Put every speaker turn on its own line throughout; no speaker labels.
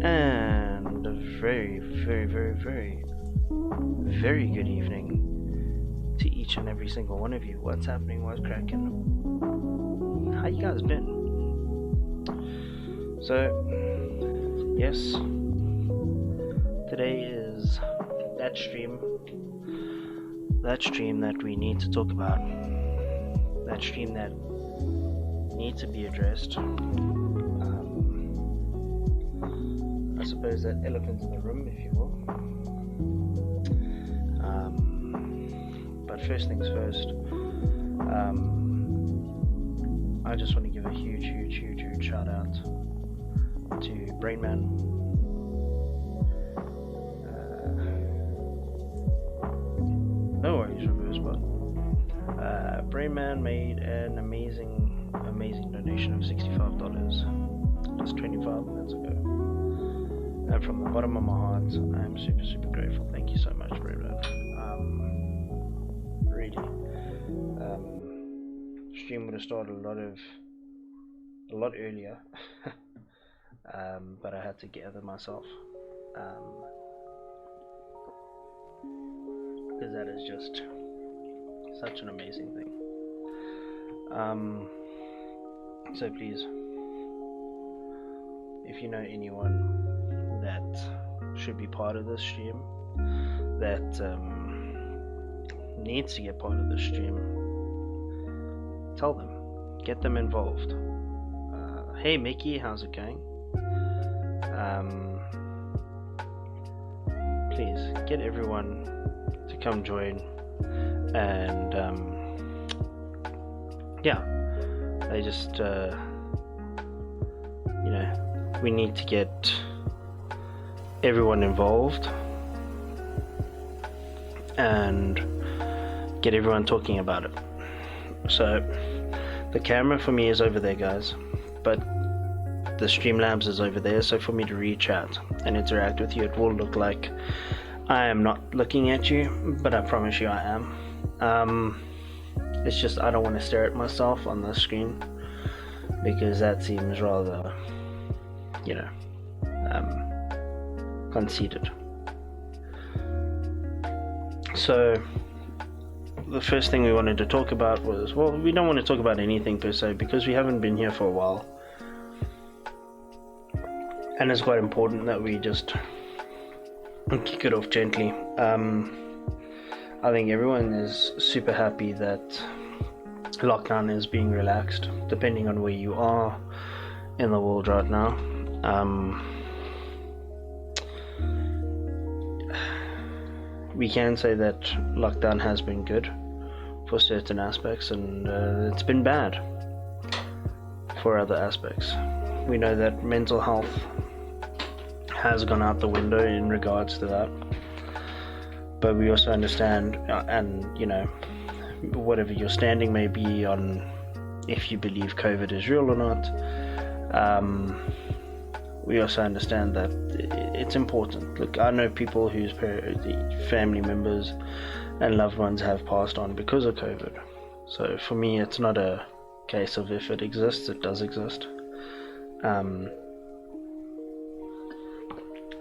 And a very, very, very, very, very good evening to each and every single one of you. What's happening? What's cracking? How you guys been? So, yes, today is that stream that we need to talk about, that stream that needs to be addressed. I suppose that elephant in the room, if you will. But first things first, I just want to give a huge shout out to Brainman. No worries, reverse button. Brainman made an amazing donation of $65 just 25 minutes ago. And from the bottom of my heart, I am super grateful. Thank you so much, Brainman. Really. Stream would have started a lot earlier. But I had to gather myself. Because that is just such an amazing thing. So please, if you know anyone that should be part of this stream, that needs to get part of the stream, tell them, get them involved. Hey Mickey, how's it going? Please get everyone to come join, and yeah, they just we need to get everyone involved and get everyone talking about it. So the camera for me is over there, guys, but the Streamlabs is over there, so for me to reach out and interact with you, it will look like I am not looking at you, but I promise you I am. It's just I don't want to stare at myself on the screen, because that seems rather conceited. So the first thing we wanted to talk about was, well, we don't want to talk about anything per se, because we haven't been here for a while, and it's quite important that we just kick it off gently. I think everyone is super happy that lockdown is being relaxed, depending on where you are in the world right now. We can say that lockdown has been good for certain aspects, and it's been bad for other aspects. We know that mental health has gone out the window in regards to that, but we also understand, and whatever your standing may be on if you believe COVID is real or not, we also understand that it's important. Look, I know people whose family members and loved ones have passed on because of COVID. So for me, it's not a case of if it exists, it does exist.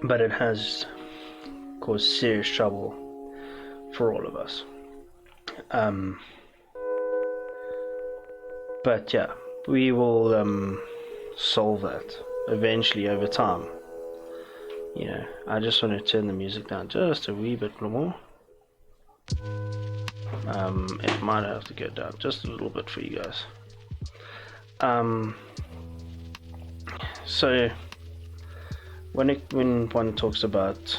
But it has caused serious trouble for all of us. But yeah, we will solve that eventually over time. You know, I just want to turn the music down just a wee bit more. It might have to go down just a little bit for you guys. So when one talks about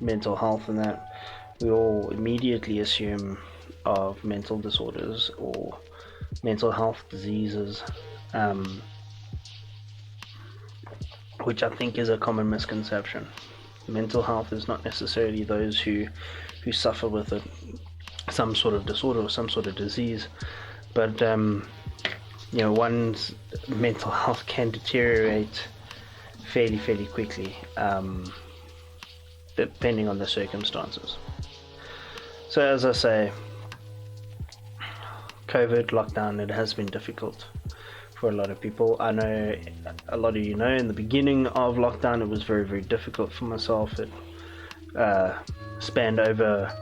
mental health and that, we all immediately assume of mental disorders or mental health diseases, which I think is a common misconception. Mental health is not necessarily those who suffer with some sort of disorder or some sort of disease, but you know, one's mental health can deteriorate fairly quickly, depending on the circumstances. So as I say, COVID lockdown, it has been difficult for a lot of people. I know a lot of you know in the beginning of lockdown it was very difficult for myself. It spanned over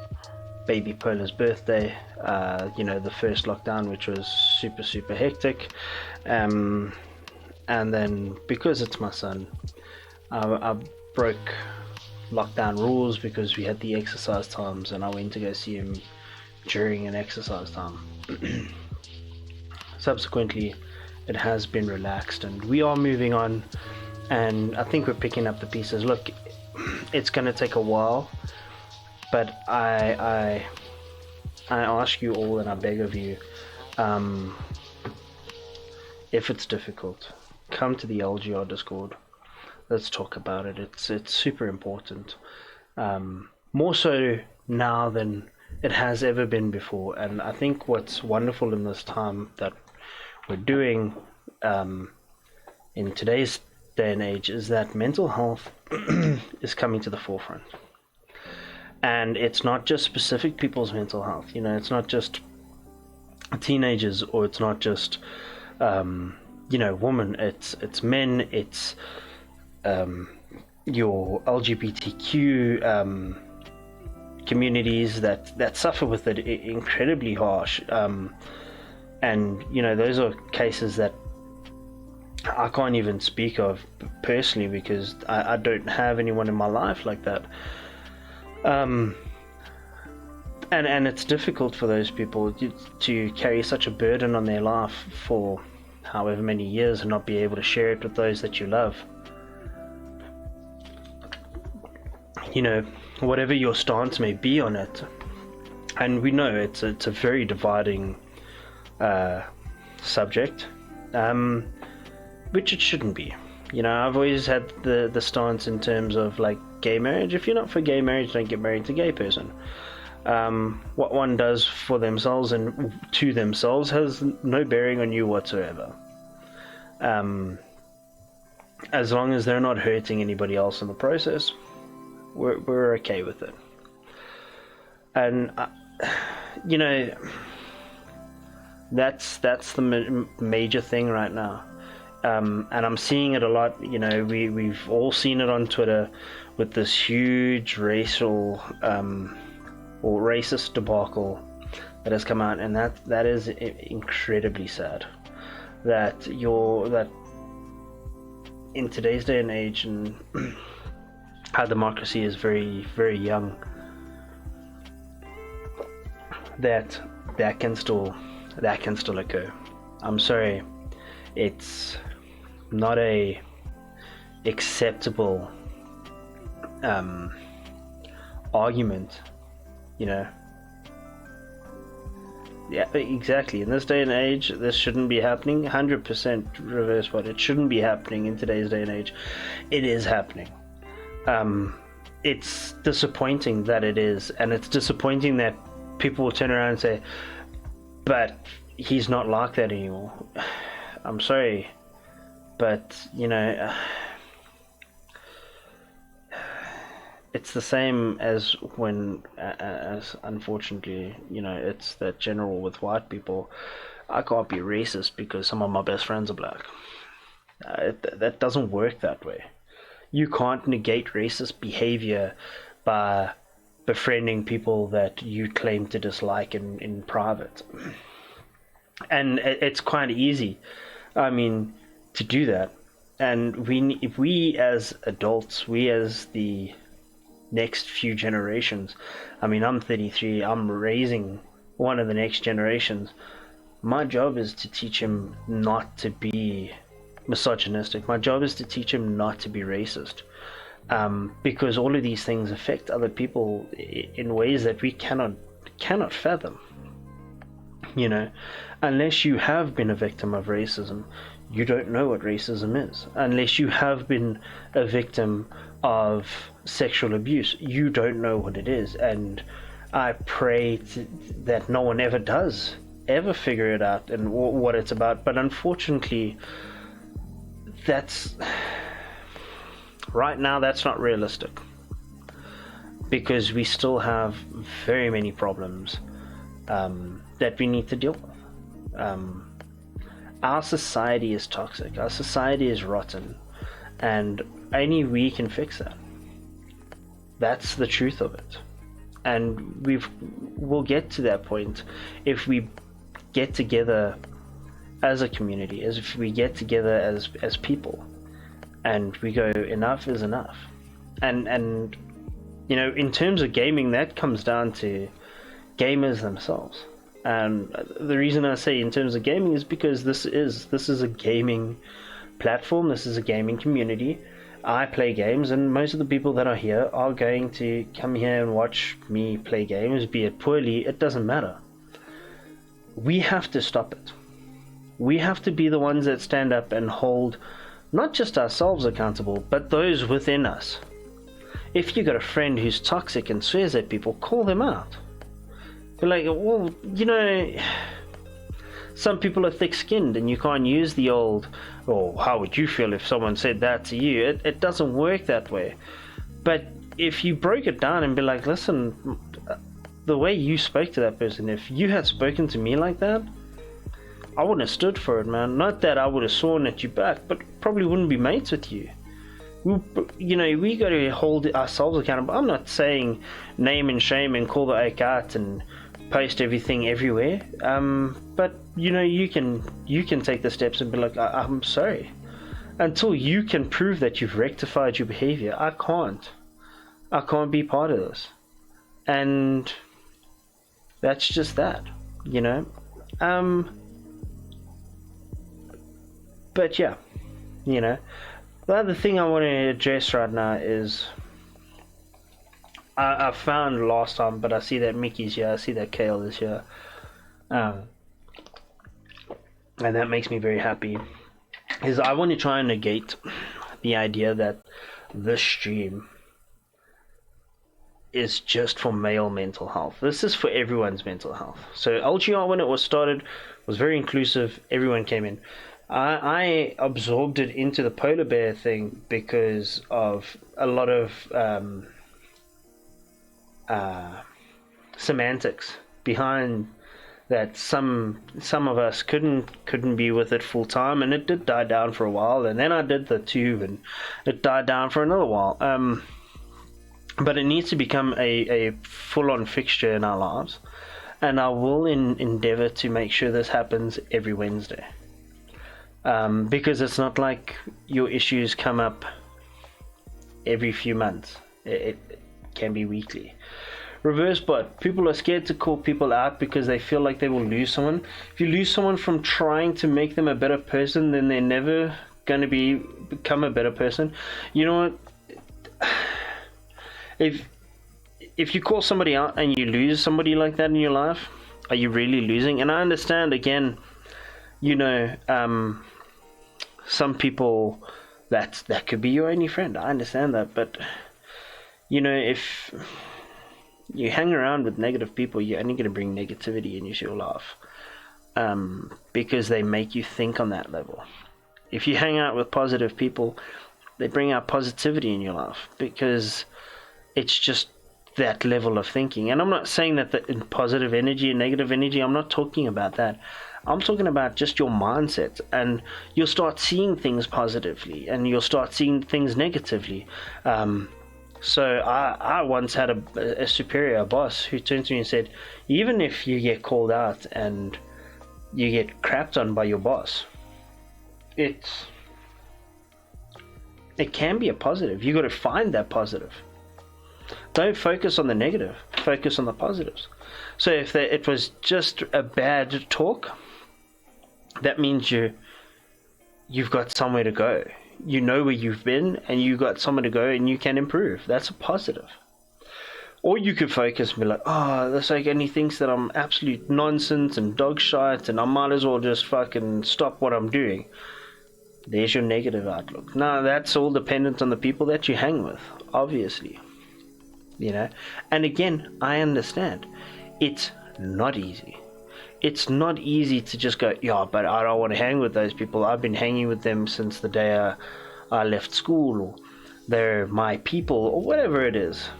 baby Polar's birthday, you know, the first lockdown, which was super hectic, and then because it's my son, I broke lockdown rules because we had the exercise times and I went to go see him during an exercise time. Subsequently, it has been relaxed and we are moving on, and I think we're picking up the pieces. Look, it's going to take a while, but I ask you all and I beg of you, if it's difficult, come to the LGR Discord. Let's talk about it. It's super important, more so now than it has ever been before. And I think what's wonderful in this time that we're doing in today's day and age is that mental health is coming to the forefront. And it's not just specific people's mental health. You know, it's not just teenagers, or it's not just you know, women. It's men. It's your LGBTQ communities that suffer with it incredibly harsh. And you know, those are cases that I can't even speak of personally because I don't have anyone in my life like that. And it's difficult for those people to carry such a burden on their life for however many years and not be able to share it with those that you love. You know, whatever your stance may be on it, and we know it's a very dividing subject, which it shouldn't be. You know, I've always had the stance in terms of like gay marriage. If you're not for gay marriage, don't get married to a gay person. What one does for themselves and to themselves has no bearing on you whatsoever. As long as they're not hurting anybody else in the process, we're okay with it. And you know, that's the major thing right now. And I'm seeing it a lot. You know, we've all seen it on Twitter with this huge racial or racist debacle that has come out, and that is incredibly sad. That in today's day and age, and how democracy is very young, that can still occur. I'm sorry, it's not a acceptable argument, you know. Yeah, exactly. In this day and age, this shouldn't be happening. 100% reverse what it shouldn't be happening in today's day and age. It is happening. It's disappointing that it is, and it's disappointing that people will turn around and say, But he's not like that anymore. I'm sorry, but it's the same as when, as unfortunately, it's that general with white people. I can't be racist because some of my best friends are black. That doesn't work that way. You can't negate racist behavior by befriending people that you claim to dislike in private. And it's quite easy, I mean, to do that. And if we as adults, we as the next few generations, I mean, I'm 33, I'm raising one of the next generations. My job is to teach him not to be misogynistic. My job is to teach him not to be racist. Because all of these things affect other people in ways that we cannot fathom. Unless you have been a victim of racism, you don't know what racism is. Unless you have been a victim of sexual abuse, you don't know what it is. And I pray that no one ever does ever figure it out and what it's about. But unfortunately, right now that's not realistic, because we still have very many problems that we need to deal with. Our society is toxic, our society is rotten, and only we can fix that. That's the truth of it. And we'll get to that point if we get together as a community, as if we get together as people, and we go, enough is enough. And in terms of gaming, that comes down to gamers themselves. And the reason I say in terms of gaming is because this is a gaming platform, this is a gaming community. I play games, and most of the people that are here are going to come here and watch me play games, be it poorly, it doesn't matter. We have to stop it. We have to be the ones that stand up and hold not just ourselves accountable, but those within us. If you got a friend who's toxic and swears at people, call them out. Be like, well, some people are thick-skinned, and you can't use the old, oh, how would you feel if someone said that to you? It doesn't work that way. But if you broke it down and be like, listen, the way you spoke to that person, if you had spoken to me like that, I wouldn't have stood for it, man. Not that I would have sworn at you back, but probably wouldn't be mates with you. We got to hold ourselves accountable. I'm not saying name and shame and call the oak out and post everything everywhere. But you can take the steps and be like, I'm sorry. Until you can prove that you've rectified your behavior, I can't be part of this. And that's just that, But yeah, the other thing I want to address right now is I found last time, but I see that Mickey's here, I see that Cail is here, and that makes me very happy, is I want to try and negate the idea that this stream is just for male mental health. This is for everyone's mental health. So LGR, when it was started, was very inclusive. Everyone came in. I absorbed it into the polar bear thing because of a lot of semantics behind that. Some of us couldn't be with it full time, and it did die down for a while. And then I did the tube, and it died down for another while. But it needs to become a full-on fixture in our lives, and I will endeavor to make sure this happens every Wednesday. Because it's not like your issues come up every few months. It can be weekly. Reverse bot. People are scared to call people out because they feel like they will lose someone. If you lose someone from trying to make them a better person, then they're never going to become a better person. You know what? If you call somebody out and you lose somebody like that in your life, are you really losing? And I understand, again, some people that could be your only friend. I understand that, but if you hang around with negative people, you're only going to bring negativity into your life. because they make you think on that level. If you hang out with positive people, they bring out positivity in your life because it's just that level of thinking. And I'm not saying that in positive energy and negative energy, I'm not talking about that. I'm talking about just your mindset, and you'll start seeing things positively and you'll start seeing things negatively. So I once had a superior, a boss, who turned to me and said, even if you get called out and you get crapped on by your boss, it can be a positive. You got to find that positive. Don't focus on the negative, focus on the positives. So if it was just a bad talk, that means you've got somewhere to go. You know where you've been and you got somewhere to go and you can improve. That's a positive. Or you could focus and be like, oh, this like, and he thinks that I'm absolute nonsense and dog shit and I might as well just fucking stop what I'm doing. There's your negative outlook. Now that's all dependent on the people that you hang with, obviously. You know, and again, I understand it's not easy. It's not easy to just go, yeah, but I don't want to hang with those people. I've been hanging with them since the day I left school, or they're my people, or whatever it is.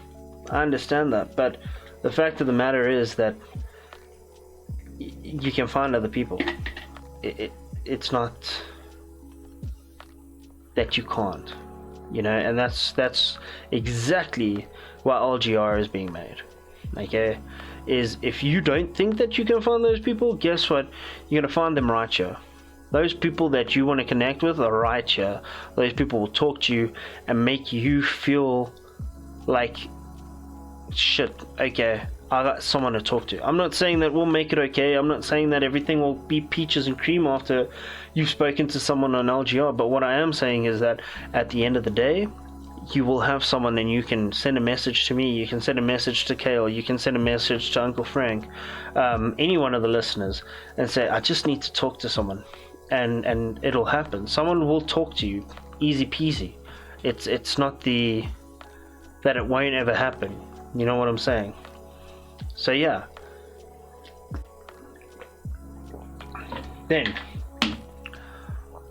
I understand that, but the fact of the matter is that you can find other people. It's not that you can't, you know, and that's exactly why LGR is being made. Okay, is if you don't think that you can find those people, guess what? You're gonna find them right here. Those people that you want to connect with are right here. Those people will talk to you and make you feel like shit. Okay, I got someone to talk to. I'm not saying that we'll make it okay. I'm not saying that everything will be peaches and cream after you've spoken to someone on LGR. But what I am saying is that at the end of the day, you will have someone, and you can send a message to me, you can send a message to Cail, you can send a message to Uncle Frank, any one of the listeners, and say, I just need to talk to someone, and it'll happen. Someone will talk to you, easy peasy. It's not that it won't ever happen. You know what I'm saying? So yeah. Then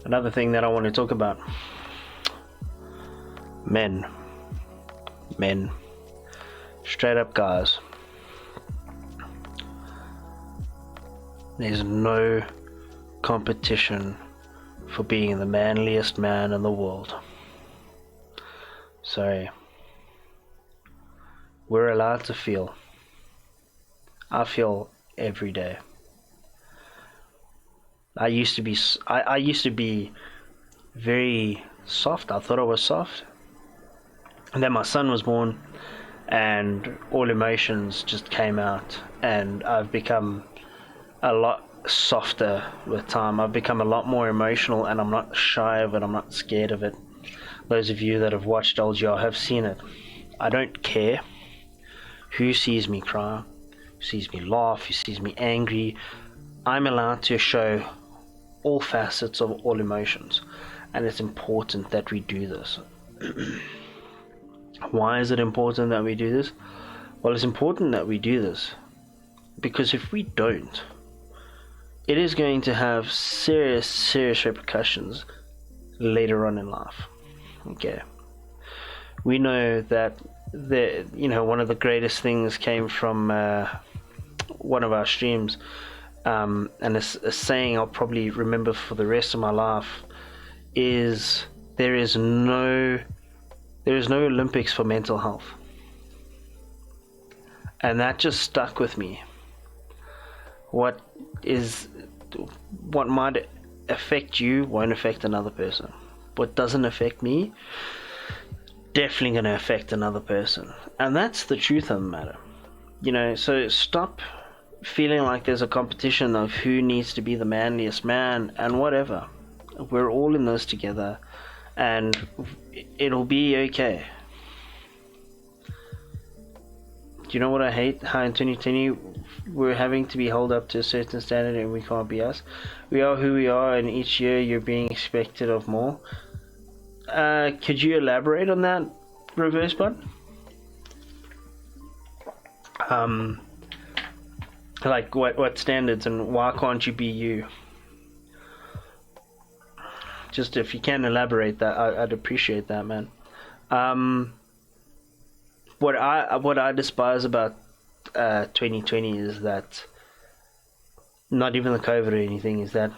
another thing that I want to talk about. Men, straight up guys, there's no competition for being the manliest man in the world. Sorry, we're allowed to feel. I feel every day. I used to be very soft. I thought I was soft. And then my son was born, and all emotions just came out, and I've become a lot softer with time. I've become a lot more emotional, and I'm not shy of it. I'm not scared of it. Those of you that have watched LGR have seen it. I don't care who sees me cry, who sees me laugh, who sees me angry. I'm allowed to show all facets of all emotions, and it's important that we do this. Why is it important that we do this? Well, it's important that we do this because if we don't, it is going to have serious repercussions later on in life. Okay, we know that one of the greatest things came from one of our streams, and a saying I'll probably remember for the rest of my life is there is no Olympics for mental health. And that just stuck with me. What might affect you won't affect another person. What doesn't affect me, definitely going to affect another person. And that's the truth of the matter. You know, so stop feeling like there's a competition of who needs to be the manliest man and whatever. We're all in this together, and it'll be okay. Do you know what I hate? How in 2020 we're having to be held up to a certain standard and we can't be us. We are who we are, and each year you're being expected of more. Could you elaborate on that, Reverse Bud? Like, what standards, and why can't you be you? Just if you can elaborate that, I'd appreciate that, man. Um, what I despise about 2020 is that, not even the COVID or anything, is that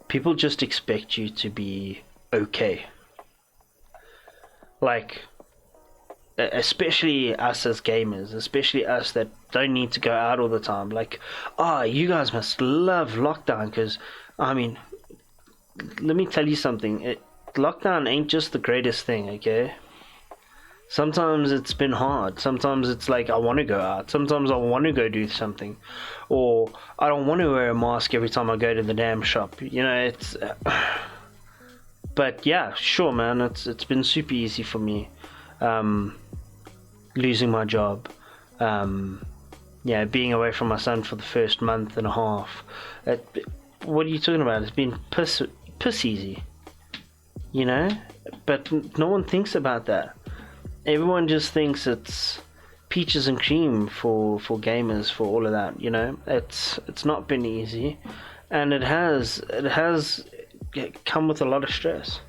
people just expect you to be okay. Like, especially us as gamers, especially us that don't need to go out all the time. Like, you guys must love lockdown, because, I mean, let me tell you something. Lockdown ain't just the greatest thing, okay? Sometimes it's been hard. Sometimes it's like, I want to go out. Sometimes I want to go do something. Or I don't want to wear a mask every time I go to the damn shop. You know, it's... But yeah, sure, man. It's been super easy for me. Losing my job. Yeah, being away from my son for the first month and a half. What are you talking about? It's been piss easy. You know? But no one thinks about that. Everyone just thinks it's peaches and cream for gamers, for all of that, you know. It's not been easy, and it has come with a lot of stress,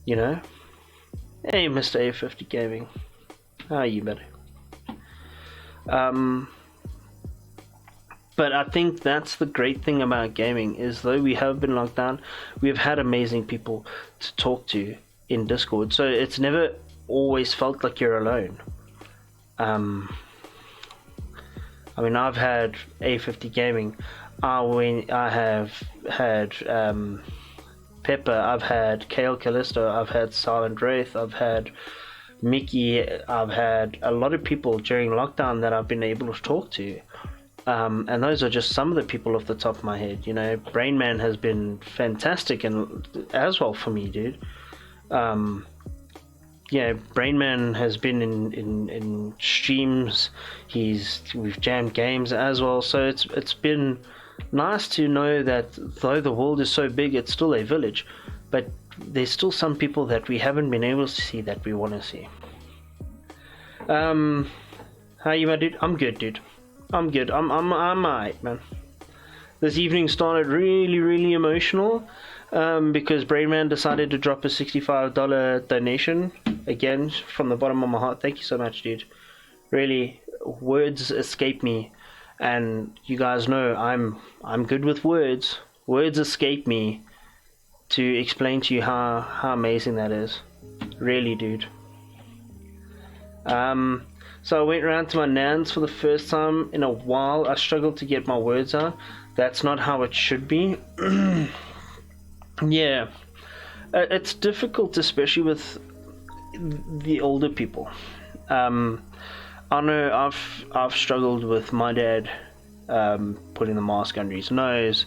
you know. Hey, Mr. A50 Gaming, how are you, buddy? But I think that's the great thing about gaming, is though we have been locked down, we've had amazing people to talk to in Discord, so it's never always felt like you're alone. I mean, I've had A50 Gaming, I have had Pepper, I've had CailCallisto, I've had Silent Wraith, I've had Mickey, I've had a lot of people during lockdown that I've been able to talk to. And those are just some of the people off the top of my head. You know, Brainman has been fantastic, and as well for me, dude. Yeah, Brainman has been in streams. We've jammed games as well, so it's been nice to know that though the world is so big, it's still a village, but there's still some people that we haven't been able to see that we want to see. How are you, my dude? I'm good, dude. I'm good. I'm alright, man. This evening started really emotional. Because Brainman decided to drop a $65 donation again from the bottom of my heart. Thank you so much, dude. Really, words escape me, and you guys know I'm good with words. Words escape me to explain to you how amazing that is. Really, dude. So I went around to my nan's for the first time in a while. I struggled to get my words out. That's not how it should be. Yeah, it's difficult, especially with the older people. I know I've struggled with my dad putting the mask under his nose,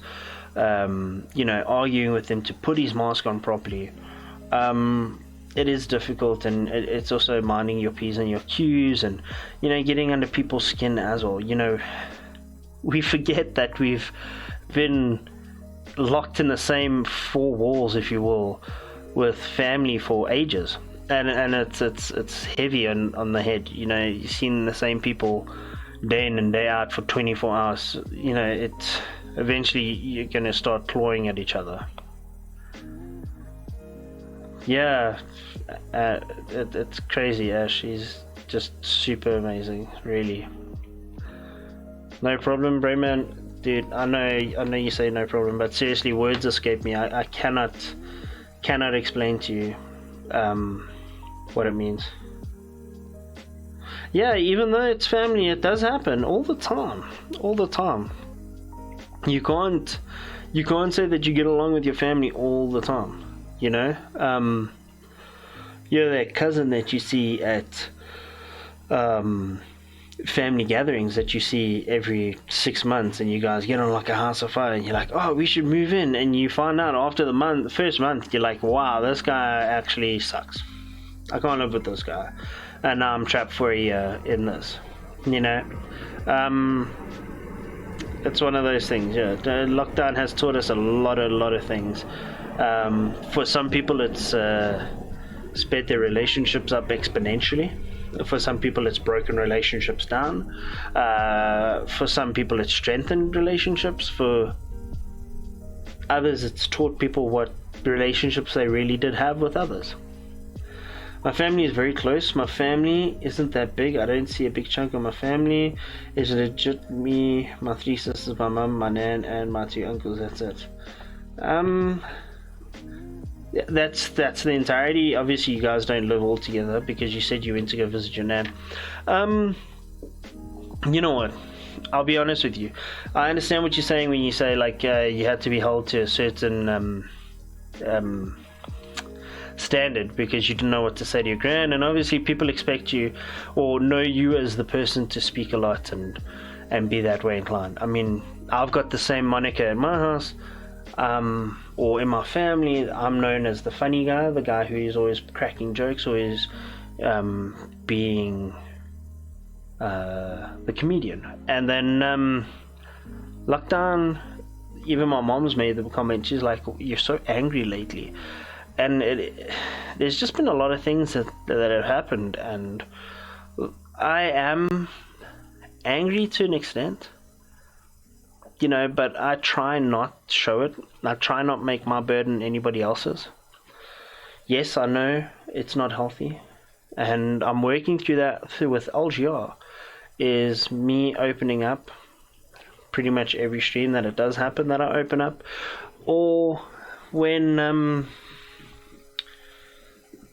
you know, arguing with him to put his mask on properly. It is difficult, and it's also minding your P's and your Q's, and, you know, getting under people's skin as well. You know, we forget that we've been locked in the same four walls, if you will, with family for ages, and it's heavy on the head. You know, you've seen the same people day in and day out for 24 hours. You know, it's eventually you're gonna start clawing at each other. Yeah, it's crazy. Ash, she's just super amazing, really. No problem, Brayman. Dude, I know you say no problem, but seriously, words escape me. I cannot explain to you what it means. Yeah, even though it's family, it does happen all the time. You can't say that you get along with your family all the time. You know, you're that cousin that you see at family gatherings that you see every 6 months, and you guys get on like a house of fire, and you're like, oh, we should move in, and you find out after the first month, you're like, wow, this guy actually sucks. I can't live with this guy, and now I'm trapped for a year in this. You know, it's one of those things. Yeah, the lockdown has taught us a lot of things. For some people, it's sped their relationships up exponentially. For some people, it's broken relationships down. For some people, it's strengthened relationships. For others, it's taught people what relationships they really did have with others. My family is very close. My family isn't that big. I don't see a big chunk of my family. It's legit me, my 3 sisters, my mum, my nan, and my 2 uncles. That's it. That's the entirety. Obviously, you guys don't live all together because you said you went to go visit your nan. You know what? I'll be honest with you. I understand what you're saying when you say like you had to be held to a certain standard because you didn't know what to say to your gran, and obviously people expect you or know you as the person to speak a lot and be that way inclined. I mean, I've got the same moniker in my house. Or in my family, I'm known as the funny guy, the guy who is always cracking jokes, always being the comedian. And then lockdown, even my mom's made the comment, she's like, you're so angry lately. And there's just been a lot of things that have happened, and I am angry to an extent. You know, but I try not show it. I try not make my burden anybody else's. Yes, I know it's not healthy, and I'm working through that with LGR. Is me opening up pretty much every stream that it does happen that I open up, or when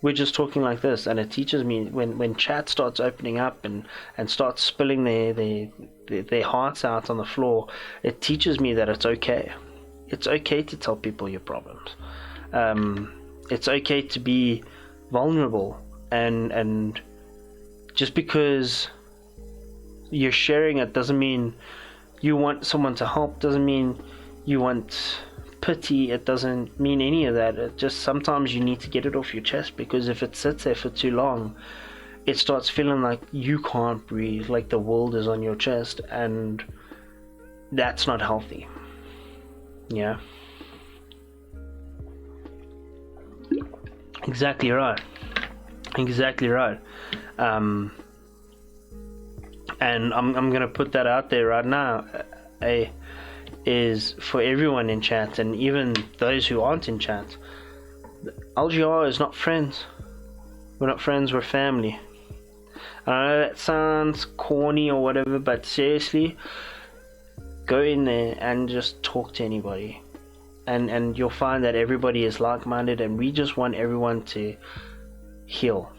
we're just talking like this, and it teaches me when chat starts opening up and starts spilling their hearts out on the floor, it teaches me that it's okay. It's okay to tell people your problems. It's okay to be vulnerable, and just because you're sharing it doesn't mean you want someone to help, doesn't mean you want pity, it doesn't mean any of that. It just sometimes you need to get it off your chest, because if it sits there for too long, it starts feeling like you can't breathe, like the world is on your chest, and that's not healthy. Yeah, exactly right. And I'm gonna put that out there right now. Is for everyone in chat, and even those who aren't in chat, LGR is not friends. We're not friends, we're family. I know that sounds corny or whatever, but seriously, go in there and just talk to anybody, and you'll find that everybody is like-minded, and we just want everyone to heal.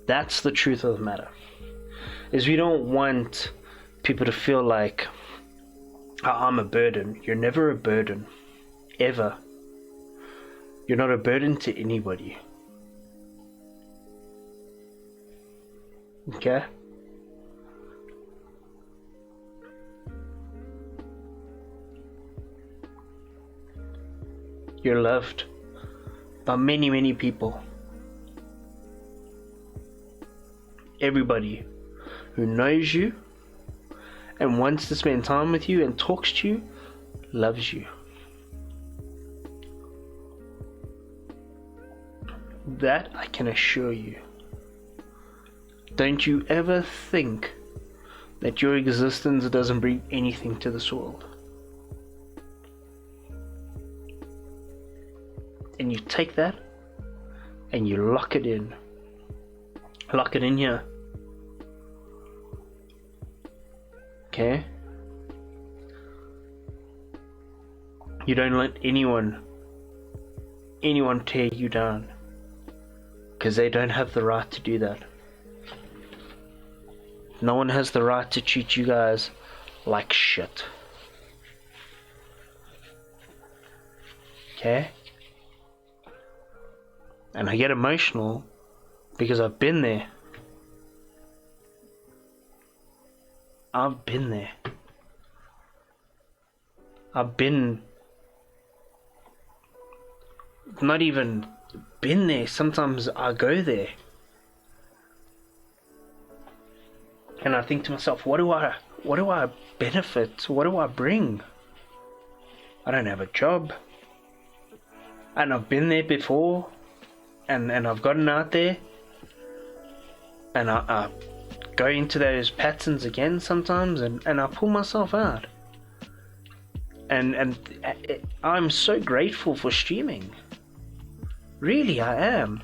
That's the truth of the matter, is we don't want people to feel like, I'm a burden. You're never a burden, ever. You're not a burden to anybody. Okay? You're loved by many, many people. Everybody who knows you and wants to spend time with you and talks to you loves you. That I can assure you. Don't you ever think that your existence doesn't bring anything to this world. And you take that and you lock it in. Lock it in here. Okay? You don't let anyone tear you down, because they don't have the right to do that. No one has the right to treat you guys like shit. Okay? And I get emotional because I've been there. I've been there. I've been... not even been there. Sometimes I go there. And I think to myself, what do I benefit? What do I bring? I don't have a job. And I've been there before. And I've gotten out there. And I go into those patterns again sometimes, and I pull myself out. And I'm so grateful for streaming. Really, I am.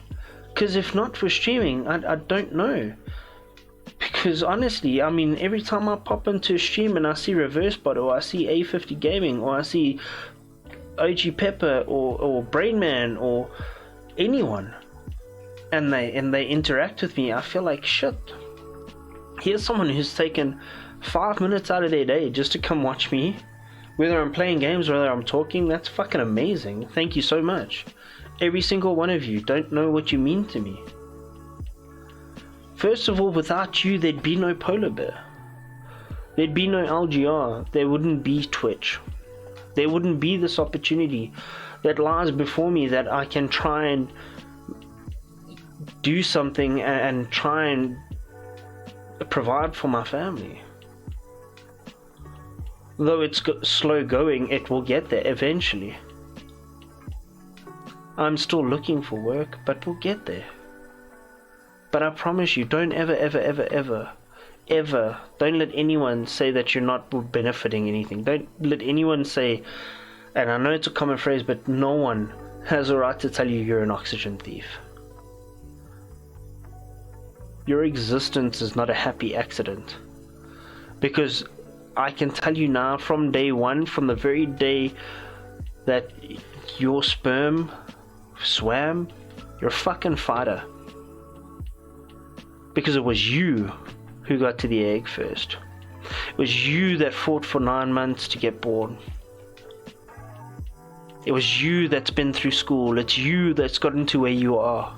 Because if not for streaming, I don't know. Because honestly, I mean, every time I pop into a stream and I see Reverse Bot, or I see A50 Gaming, or I see OG Pepper, or Brainman, or anyone, and they interact with me, I feel like shit. Here's someone who's taken 5 minutes out of their day just to come watch me, whether I'm playing games, whether I'm talking. That's fucking amazing. Thank you so much. Every single one of you don't know what you mean to me. First of all, without you, there'd be no Polar Bear. There'd be no LGR. There wouldn't be Twitch. There wouldn't be this opportunity that lies before me, that I can try and do something and try and provide for my family. Though it's slow going, it will get there eventually. I'm still looking for work, but we'll get there. But I promise you, don't ever, don't let anyone say that you're not benefiting anything. Don't let anyone say, and I know it's a common phrase, but no one has a right to tell you you're an oxygen thief. Your existence is not a happy accident. Because I can tell you now, from day one, from the very day that your sperm swam, you're a fucking fighter. Because it was you who got to the egg first. It was you that fought for 9 months to get born. It was you that's been through school. It's you that's gotten to where you are.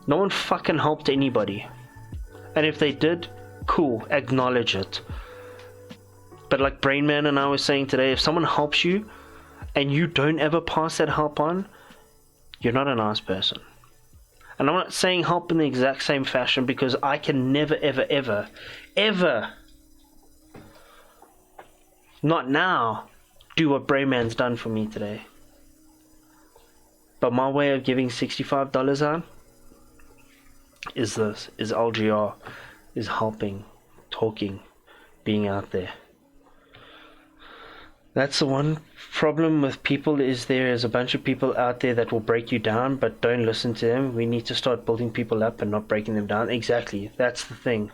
No one fucking helped anybody. And if they did, cool, acknowledge it. But like Brainman and I was saying today, if someone helps you and you don't ever pass that help on, you're not a nice person. And I'm not saying help in the exact same fashion, because I can never, ever, not now, do what Brainman's done for me today. But my way of giving $65 out is this, is LGR, is helping, talking, being out there. That's the one problem with people, is there is a bunch of people out there that will break you down, but don't listen to them. We need to start building people up and not breaking them down. Exactly, that's the thing.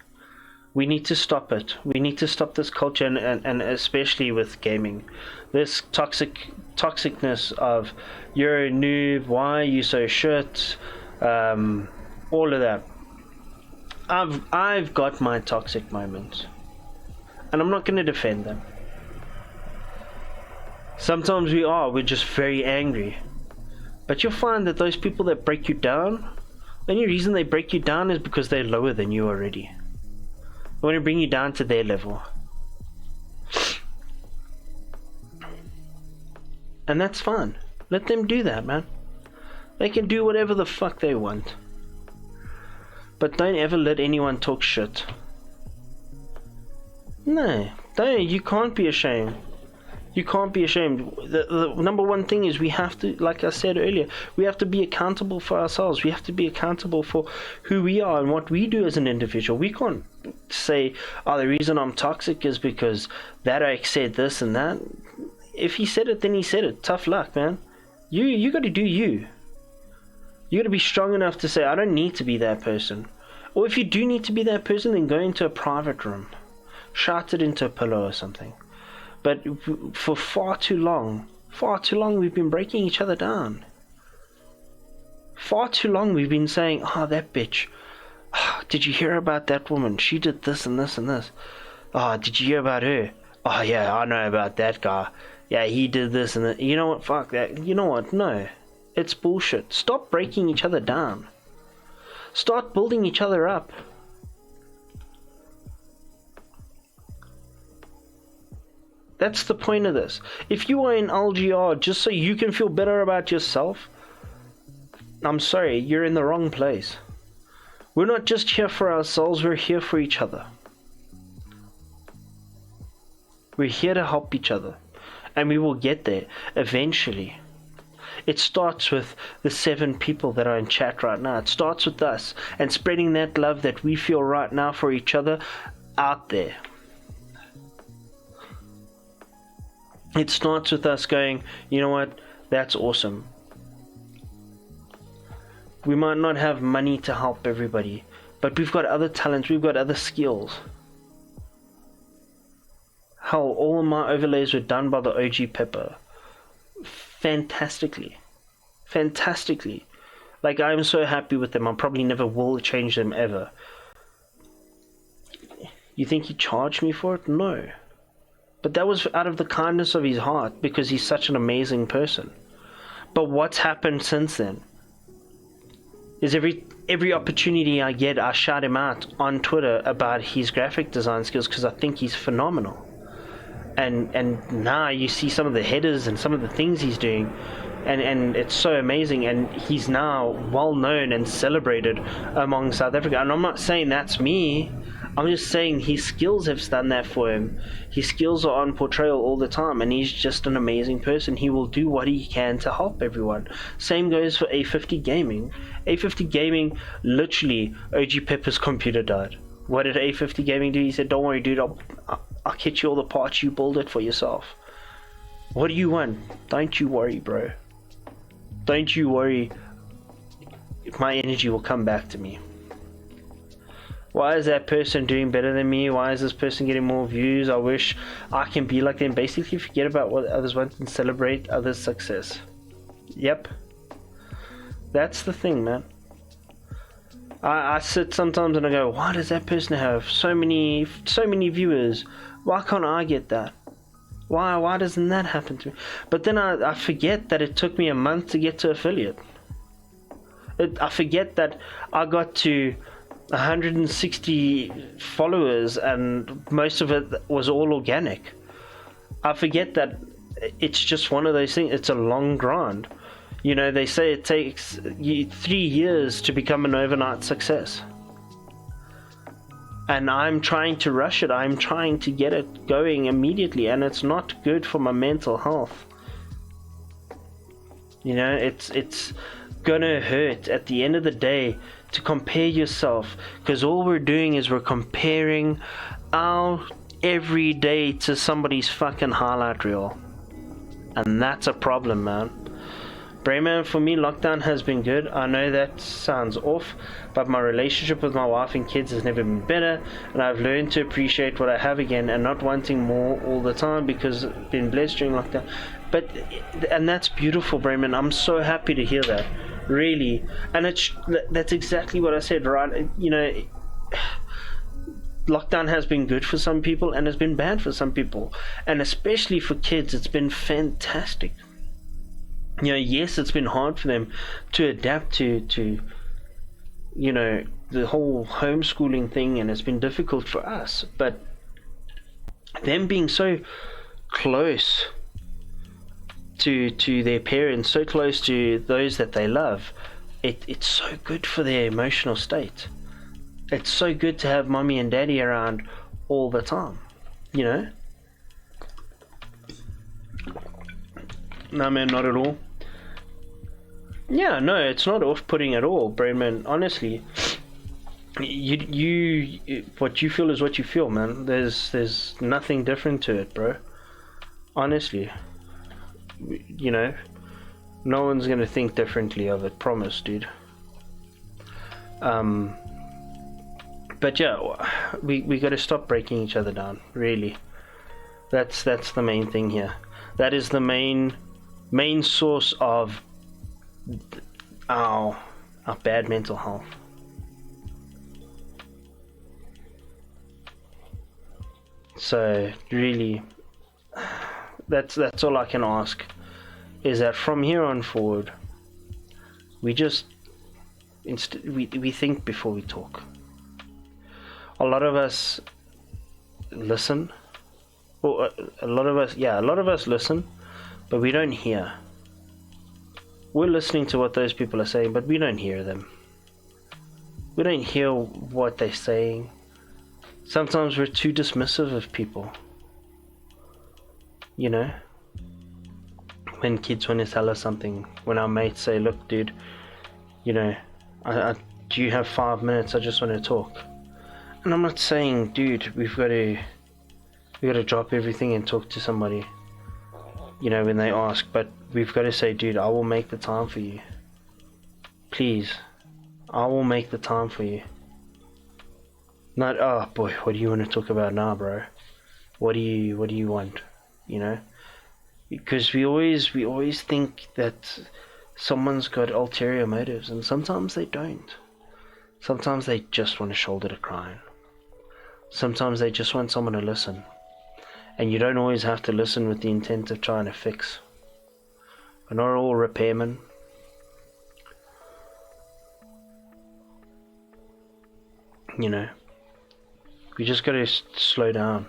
We need to stop it. We need to stop this culture, and especially with gaming. This toxicness of, you're a noob, why are you so shit, all of that. I've got my toxic moments, and I'm not going to defend them. Sometimes we're just very angry. But you'll find that those people that break you down, the only reason they break you down is because they're lower than you already. They want to bring you down to their level. And that's fine. Let them do that, man. They can do whatever the fuck they want. But don't ever let anyone talk shit. No, don't. You can't be ashamed. You can't be ashamed. The number one thing is, we have to, like I said earlier, we have to be accountable for ourselves. We have to be accountable for who we are and what we do as an individual. We can't say, oh, the reason I'm toxic is because that I said this and that. If he said it, then he said it. Tough luck, man. You got to do you. You got to be strong enough to say, I don't need to be that person. Or if you do need to be that person, then go into a private room. Shout it into a pillow or something. But for far too long, we've been breaking each other down. Far too long we've been saying, oh, that bitch. Oh, did you hear about that woman? She did this and this and this. Oh, did you hear about her? Oh, yeah, I know about that guy. Yeah, he did this and that. You know what? Fuck that. You know what? No. It's bullshit. Stop breaking each other down. Start building each other up. That's the point of this. If you are in LGR just so you can feel better about yourself, I'm sorry, you're in the wrong place. We're not just here for ourselves, we're here for each other. We're here to help each other. And we will get there eventually. It starts with the 7 people that are in chat right now. It starts with us and spreading that love that we feel right now for each other out there. It starts with us going, you know what, that's awesome. We might not have money to help everybody, but we've got other talents, we've got other skills. Hell, all of my overlays were done by the OG Pepper. Fantastically. Like, I'm so happy with them. I probably never will change them ever. You think he charged me for it? No. But that was out of the kindness of his heart, because he's such an amazing person. But what's happened since then is every opportunity I get, I shout him out on Twitter about his graphic design skills, because I think he's phenomenal. And now you see some of the headers and some of the things he's doing, and it's so amazing, and he's now well known and celebrated among South Africa. And I'm not saying that's me, I'm just saying his skills have done that for him. His skills are on portrayal all the time, and he's just an amazing person. He will do what he can to help everyone. Same goes for A50 Gaming. A50 Gaming, literally, OG Pepper's computer died. What did A50 Gaming do? He said, don't worry, dude, I'll get you all the parts, you build it for yourself. What do you want? Don't you worry, bro. Don't you worry. My energy will come back to me. Why is that person doing better than me? Why is this person getting more views? I wish I can be like them. Basically, forget about what others want and celebrate others' success. Yep. That's the thing, man. I sit sometimes and I go, why does that person have so many viewers? Why can't I get that? Why doesn't that happen to me? But then I forget that it took me a month to get to affiliate. I forget that I got to 160 followers and most of it was all organic. I forget that it's just one of those things. It's a long grind. You know, they say it takes 3 years to become an overnight success. And I'm trying to rush it. I'm trying to get it going immediately, and it's not good for my mental health. You know, it's gonna hurt at the end of the day to compare yourself, because all we're doing is we're comparing our everyday to somebody's fucking highlight reel, and that's a problem, man. Brayman, for me, lockdown has been good. I know that sounds off, but my relationship with my wife and kids has never been better, and I've learned to appreciate what I have again and not wanting more all the time, because I've been blessed during lockdown. And that's beautiful, Brayman. I'm so happy to hear that, really. And that's exactly what I said, right? You know, lockdown has been good for some people and has been bad for some people, and especially for kids, it's been fantastic. You know, yes, it's been hard for them to adapt to you know, the whole homeschooling thing, and it's been difficult for us, but them being so close to their parents, so close to those that they love, it's so good for their emotional state. It's so good to have mommy and daddy around all the time, you know? No, man, not at all. Yeah, no, it's not off-putting at all, Brainman. Honestly, you what you feel is what you feel, man. There's nothing different to it, bro. Honestly, you know, no one's gonna think differently of it. Promise, dude. But yeah, we got to stop breaking each other down. Really, that's the main thing here. That is the main source of our bad mental health. So really, that's all I can ask, is that from here on forward, we just we think before we talk. A lot of us listen, or a lot of us listen, but we don't hear. We're listening to what those people are saying, but we don't hear them. We don't hear what they're saying. Sometimes we're too dismissive of people. You know? when kids want to tell us something, when our mates say, look dude, you know, do you have 5 minutes, I just want to talk. And I'm not saying, dude, we've got to drop everything and talk to somebody, you know, when they ask, but we've got to say, dude, I will make the time for you. Please, I will make the time for you. Not, oh boy, what do you want to talk about now, bro? What do you want? You know? Because we always think that someone's got ulterior motives, and sometimes they don't. Sometimes they just want a shoulder to cry on. Sometimes they just want someone to listen. And you don't always have to listen with the intent of trying to fix. We're not all repairmen. You know, we just gotta slow down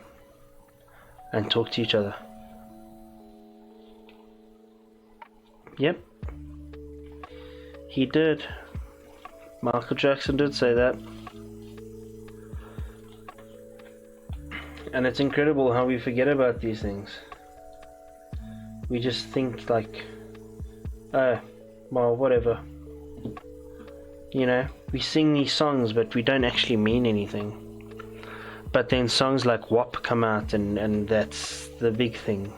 and talk to each other. Yep, he did. Michael Jackson did say that. And it's incredible how we forget about these things. We just think like, oh, well, whatever. You know, we sing these songs, but we don't actually mean anything. But then songs like WAP come out, and that's the big thing.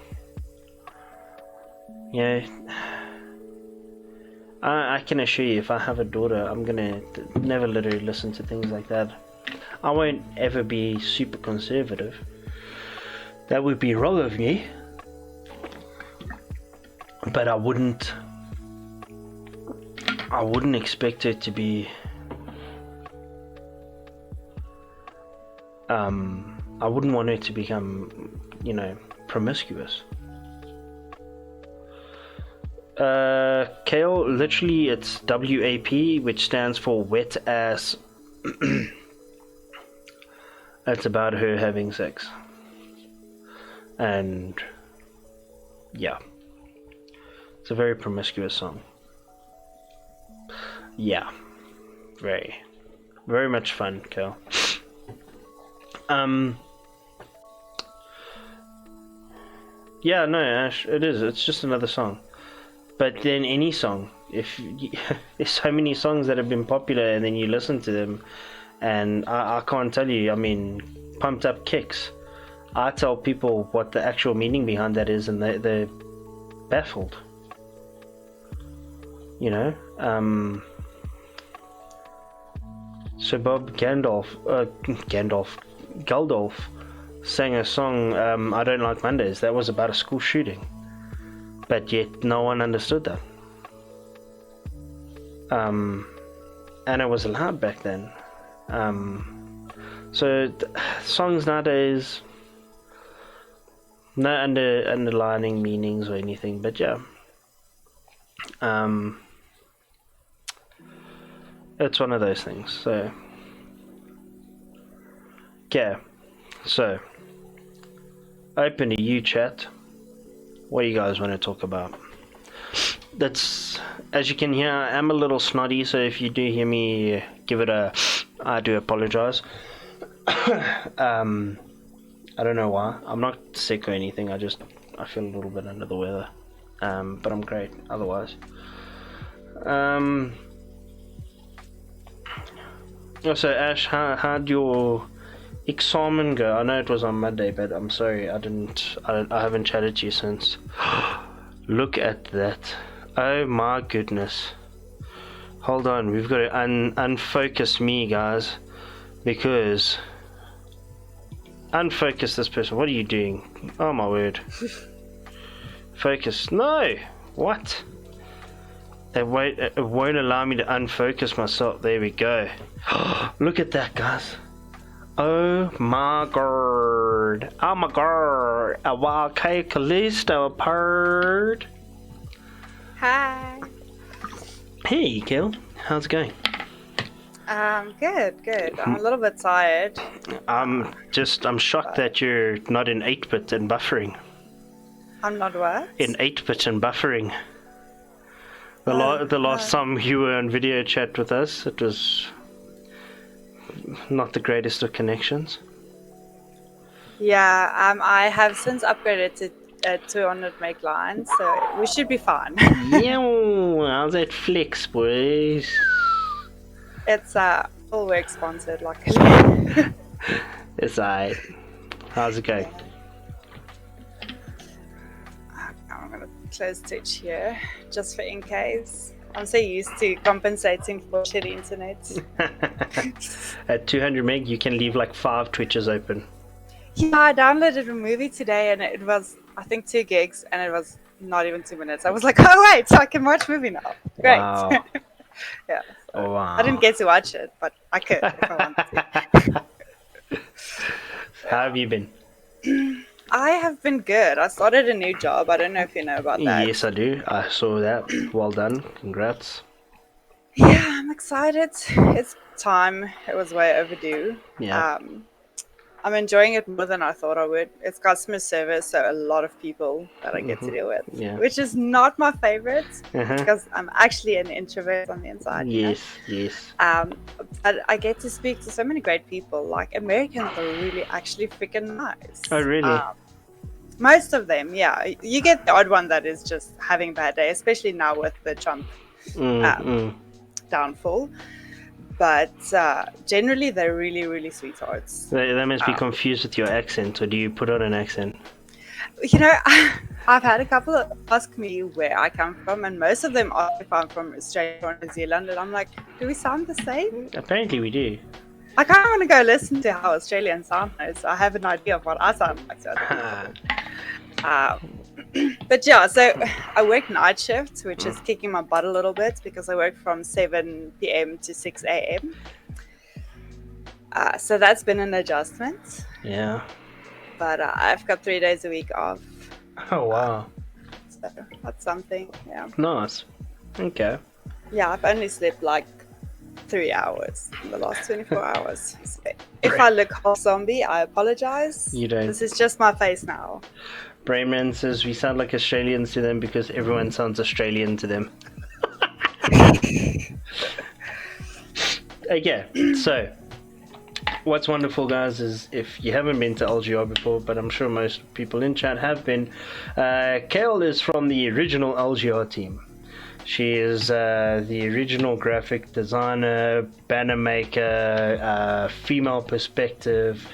You know, I can assure you, if I have a daughter, I'm gonna never let her listen to things like that. I won't ever be super conservative. That would be wrong of me. But I wouldn't expect her to be I wouldn't want her to become, you know, promiscuous. Cail, literally it's WAP, which stands for wet ass. It's about her having sex. And yeah, it's a very promiscuous song. Yeah, very much fun, Cail. Yeah, no, Ash, it is. It's just another song. But then any song, there's so many songs that have been popular, and then you listen to them, and I can't tell you. I mean, Pumped Up Kicks. I tell people what the actual meaning behind that is, and they're baffled. You know, so Bob Geldof sang a song, I Don't Like Mondays. That was about a school shooting, but yet no one understood that. And it was allowed back then. So songs nowadays, no underlining meanings or anything, but yeah, it's one of those things. So yeah, so open to you, chat. What do you guys want to talk about? That's, as you can hear, I am a little snotty, so if you do hear me give it a, I do apologize. I don't know why. I'm not sick or anything. I feel a little bit under the weather. But I'm great otherwise. Also, Ash, how'd your examen go? I know it was on Monday, but I'm sorry, I haven't chatted to you since. Look at that. Oh my goodness. Hold on, we've got to unfocus me, guys, because unfocus this person. What are you doing? Oh my word. Focus. No. What? It won't allow me to unfocus myself. There we go. Look at that, guys. Oh my god. Oh my god. A wild CailCallisto apart.
Hi.
Hey, Cail. How's it going?
Good. I'm a little bit tired.
I'm shocked that you're not in 8-bit and buffering.
I'm not what?
In 8-bit and buffering. The last time you were on video chat with us, it was not the greatest of connections.
Yeah, I have since upgraded a 200 meg line, so we should be fine.
Yo, how's that flex, boys?
It's full work sponsored, luckily.
It's alright. How's it going?
I'm gonna close Twitch here, just for in case. I'm so used to compensating for shitty internet.
At 200 meg, you can leave like 5 Twitches open.
Yeah, I downloaded a movie today, and it was, I think, 2 gigs, and it was not even 2 minutes. I was like, oh wait, so I can watch movie now. Great.
Wow.
Yeah. So
Oh, wow.
I didn't get to watch it, but I could if I wanted to.
How have you been?
I have been good. I started a new job. I don't know if you know about that.
Yes, I do. I saw that. Well done. Congrats.
Yeah, I'm excited. It's time. It was way overdue.
Yeah.
I'm enjoying it more than I thought I would. It's customer service, so a lot of people that I get to deal with,
Yeah.
which is not my favorite
Uh-huh.
because I'm actually an introvert on the inside. you know?
Yes, yes.
But I get to speak to so many great people. Like Americans are really actually freaking nice.
Oh, really?
Most of them, yeah. You get the odd one that is just having a bad day, especially now with the Trump downfall. But generally, they're really, really sweethearts.
They must be confused with your accent, or do you put on an accent?
You know, I've had a couple ask me where I come from, and most of them ask if I'm from Australia or New Zealand, and I'm like, do we sound the same?
Apparently we do.
I kind of want to go listen to how Australians sound now, so I have an idea of what I sound like. So but yeah, so I work night shifts, which is kicking my butt a little bit because I work from 7 p.m. to 6 a.m. So that's been an adjustment.
Yeah.
But I've got 3 days a week off.
Oh, wow.
So that's something, yeah.
Nice. Okay.
Yeah, I've only slept like 3 hours in the last 24 hours. So if I look half zombie, I apologize.
You don't.
This is just my face now.
Brainman says we sound like Australians to them because everyone sounds Australian to them. Okay, so what's wonderful, guys, is if you haven't been to LGR before, but I'm sure most people in chat have been, Cail is from the original LGR team. She is the original graphic designer, banner maker, female perspective,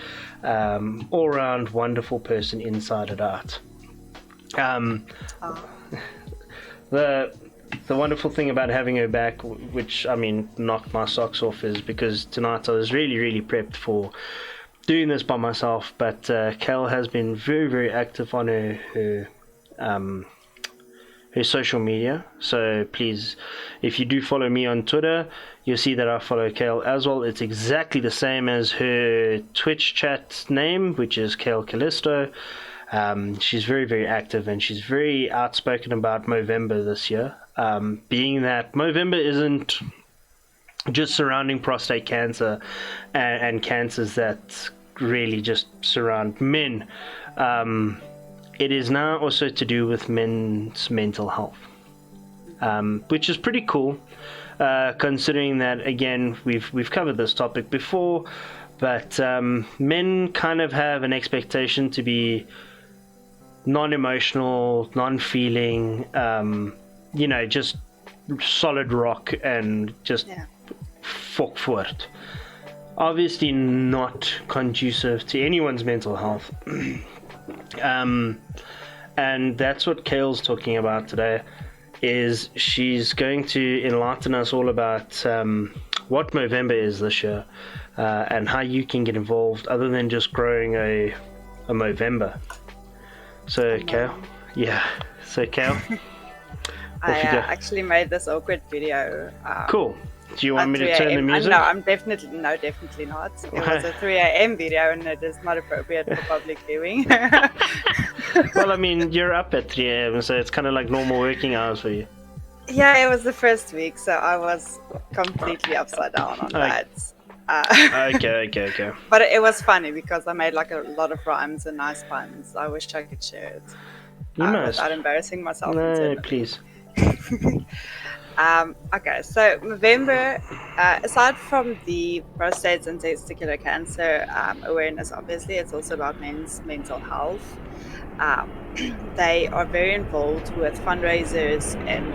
all-round wonderful person inside and out. The wonderful thing about having her back, which I mean knocked my socks off, is because tonight I was really prepped for doing this by myself, but Cail has been very active on her social media. So please, if you do follow me on Twitter, you'll see that I follow Cail as well. It's exactly the same as her Twitch chat name, which is CailCallisto. She's very active, and she's very outspoken about Movember this year, being that Movember isn't just surrounding prostate cancer and cancers that really just surround men. It is now also to do with men's mental health, which is pretty cool, considering that, again, we've covered this topic before, but men kind of have an expectation to be non-emotional, non-feeling, just solid rock and just fuck for it. Obviously not conducive to anyone's mental health. And that's what Cail's talking about today, is she's going to enlighten us all about what Movember is this year, and how you can get involved other than just growing a Movember. So Cail, Cail,
I actually made this awkward video.
Cool. Do you want me to turn the music?
No, definitely not. It was a 3 a.m. video, and it is not appropriate for public viewing.
Well, I mean, you're up at 3 a.m., so it's kind of like normal working hours for you.
Yeah, it was the first week, so I was completely upside down on that.
Okay.
But it was funny because I made like a lot of rhymes and nice puns. I wish I could share it.
You must.
Without embarrassing myself.
No, please.
Okay, so Movember, aside from the prostate and testicular cancer awareness, obviously, it's also about men's mental health. They are very involved with fundraisers and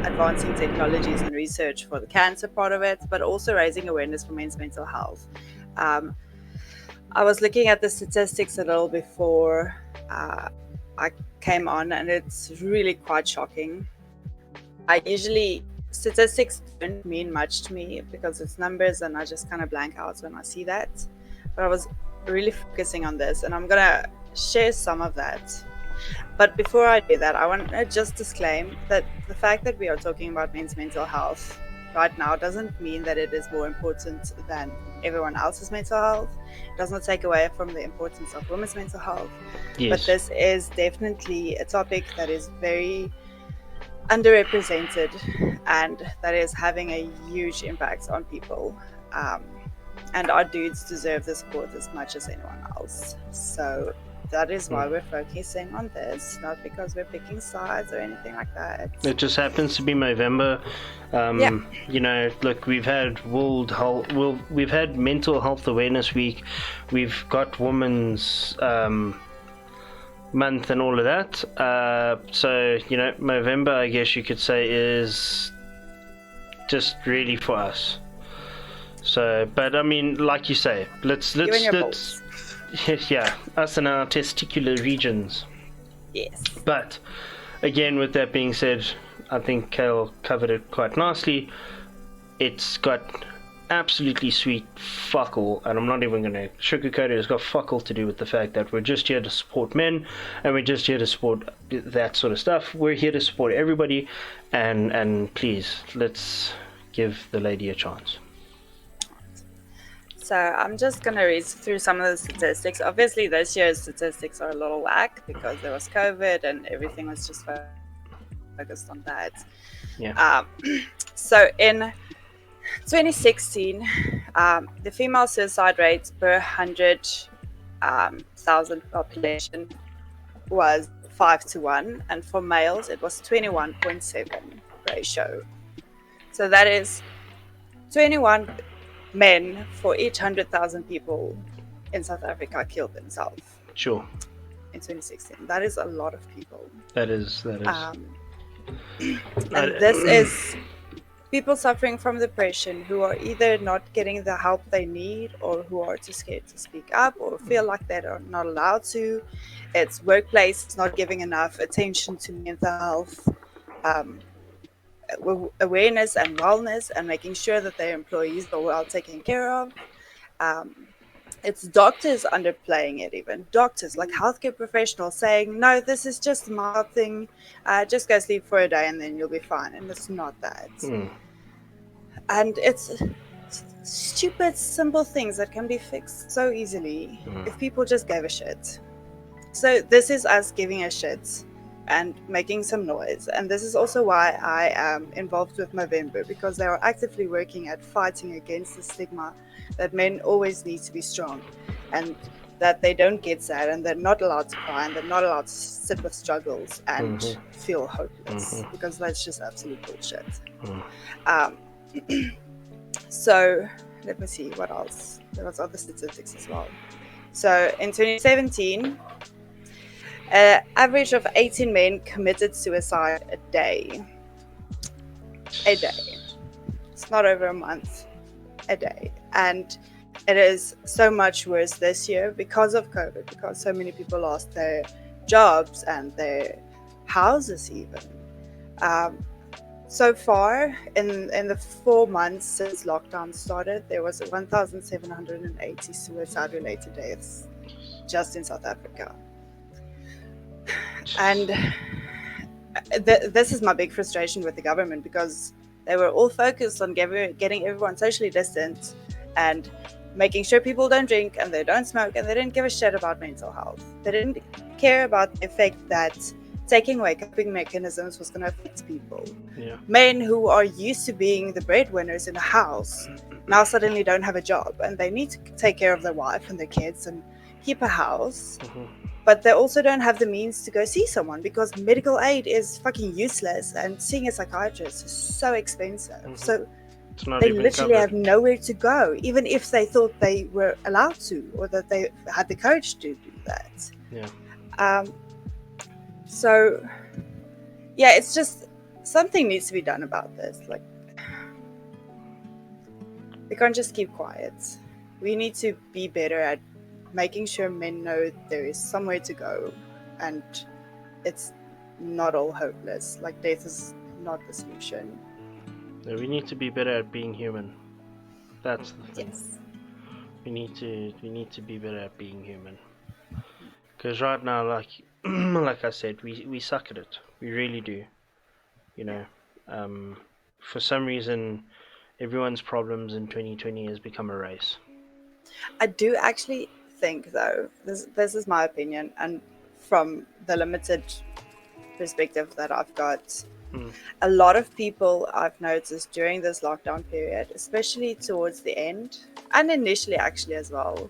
advancing technologies and research for the cancer part of it, but also raising awareness for men's mental health. I was looking at the statistics a little before I came on, and it's really quite shocking. Statistics don't mean much to me because it's numbers and I just kind of blank out when I see that. But I was really focusing on this, and I'm going to share some of that. But before I do that, I want to just disclaim that the fact that we are talking about men's mental health right now doesn't mean that it is more important than everyone else's mental health. It does not take away from the importance of women's mental health.
Yes.
But this is definitely a topic that is very underrepresented and that is having a huge impact on people. And our dudes deserve the support as much as anyone else. So that is why we're focusing on this, not because we're picking sides or anything like that.
It just happens to be Movember. You know, look, we've had we've had Mental Health Awareness Week. We've got Women's Month and all of that. So, you know, Movember, I guess you could say, is just really for us. So, but I mean, like you say, let's yeah, us and our testicular regions.
Yes.
But again, with that being said, I think Cail covered it quite nicely. It's got absolutely sweet fuck all, and I'm not even going to sugarcoat it. It's got fuck all to do with the fact that we're just here to support men, and we're just here to support that sort of stuff. We're here to support everybody, and please, let's give the lady a chance.
So I'm just going to read through some of the statistics. Obviously, this year's statistics are a little whack because there was COVID and everything was just focused on that.
Yeah.
So in 2016, the female suicide rate per 100,000 population was 5-1, and for males it was 21.7 ratio. So that is 21 men for each 100,000 people in South Africa killed themselves.
Sure.
In 2016, that is a lot of people.
That is.
And this is people suffering from depression who are either not getting the help they need, or who are too scared to speak up, or feel like they are not allowed to. It's workplace not giving enough attention to mental health, awareness and wellness, and making sure that their employees are well taken care of. It's doctors underplaying it, even doctors, like healthcare professionals, saying, no, this is just a mild thing, just go sleep for a day and then you'll be fine. And it's not that. And it's stupid, simple things that can be fixed so easily if people just gave a shit. So this is us giving a shit and making some noise. And this is also why I am involved with Movember, because they are actively working at fighting against the stigma that men always need to be strong, and that they don't get sad, and they're not allowed to cry, and they're not allowed to sit with struggles and feel hopeless, because that's just absolute bullshit. So let me see what else. There was other statistics as well. So in 2017, average of 18 men committed suicide a day. A day. It's not over a month. A day. And it is so much worse this year because of COVID, because so many people lost their jobs and their houses even. So far, in the 4 months since lockdown started, there was 1,780 suicide-related deaths just in South Africa. And this is my big frustration with the government, because they were all focused on getting everyone socially distant and making sure people don't drink and they don't smoke, and they didn't give a shit about mental health. They didn't care about the effect that taking away coping mechanisms was going to affect people.
Yeah.
Men who are used to being the breadwinners in the house now suddenly don't have a job, and they need to take care of their wife and their kids and keep a house. But they also don't have the means to go see someone, because medical aid is fucking useless, and seeing a psychiatrist is so expensive. So they literally have nowhere to go, even if they thought they were allowed to, or that they had the courage to do that.
Yeah.
So, yeah, it's just something needs to be done about this. Like, we can't just keep quiet. We need to be better at making sure men know there is somewhere to go and it's not all hopeless. Like, death is not the solution.
No, we need to be better at being human. That's the thing.
Yes.
We need to be better at being human. Because right now, like like I said, we suck at it. We really do. You know, for some reason, everyone's problems in 2020 has become a race.
I do actually think, though, this is my opinion, and from the limited perspective that I've got, a lot of people I've noticed during this lockdown period, especially towards the end and initially actually as well,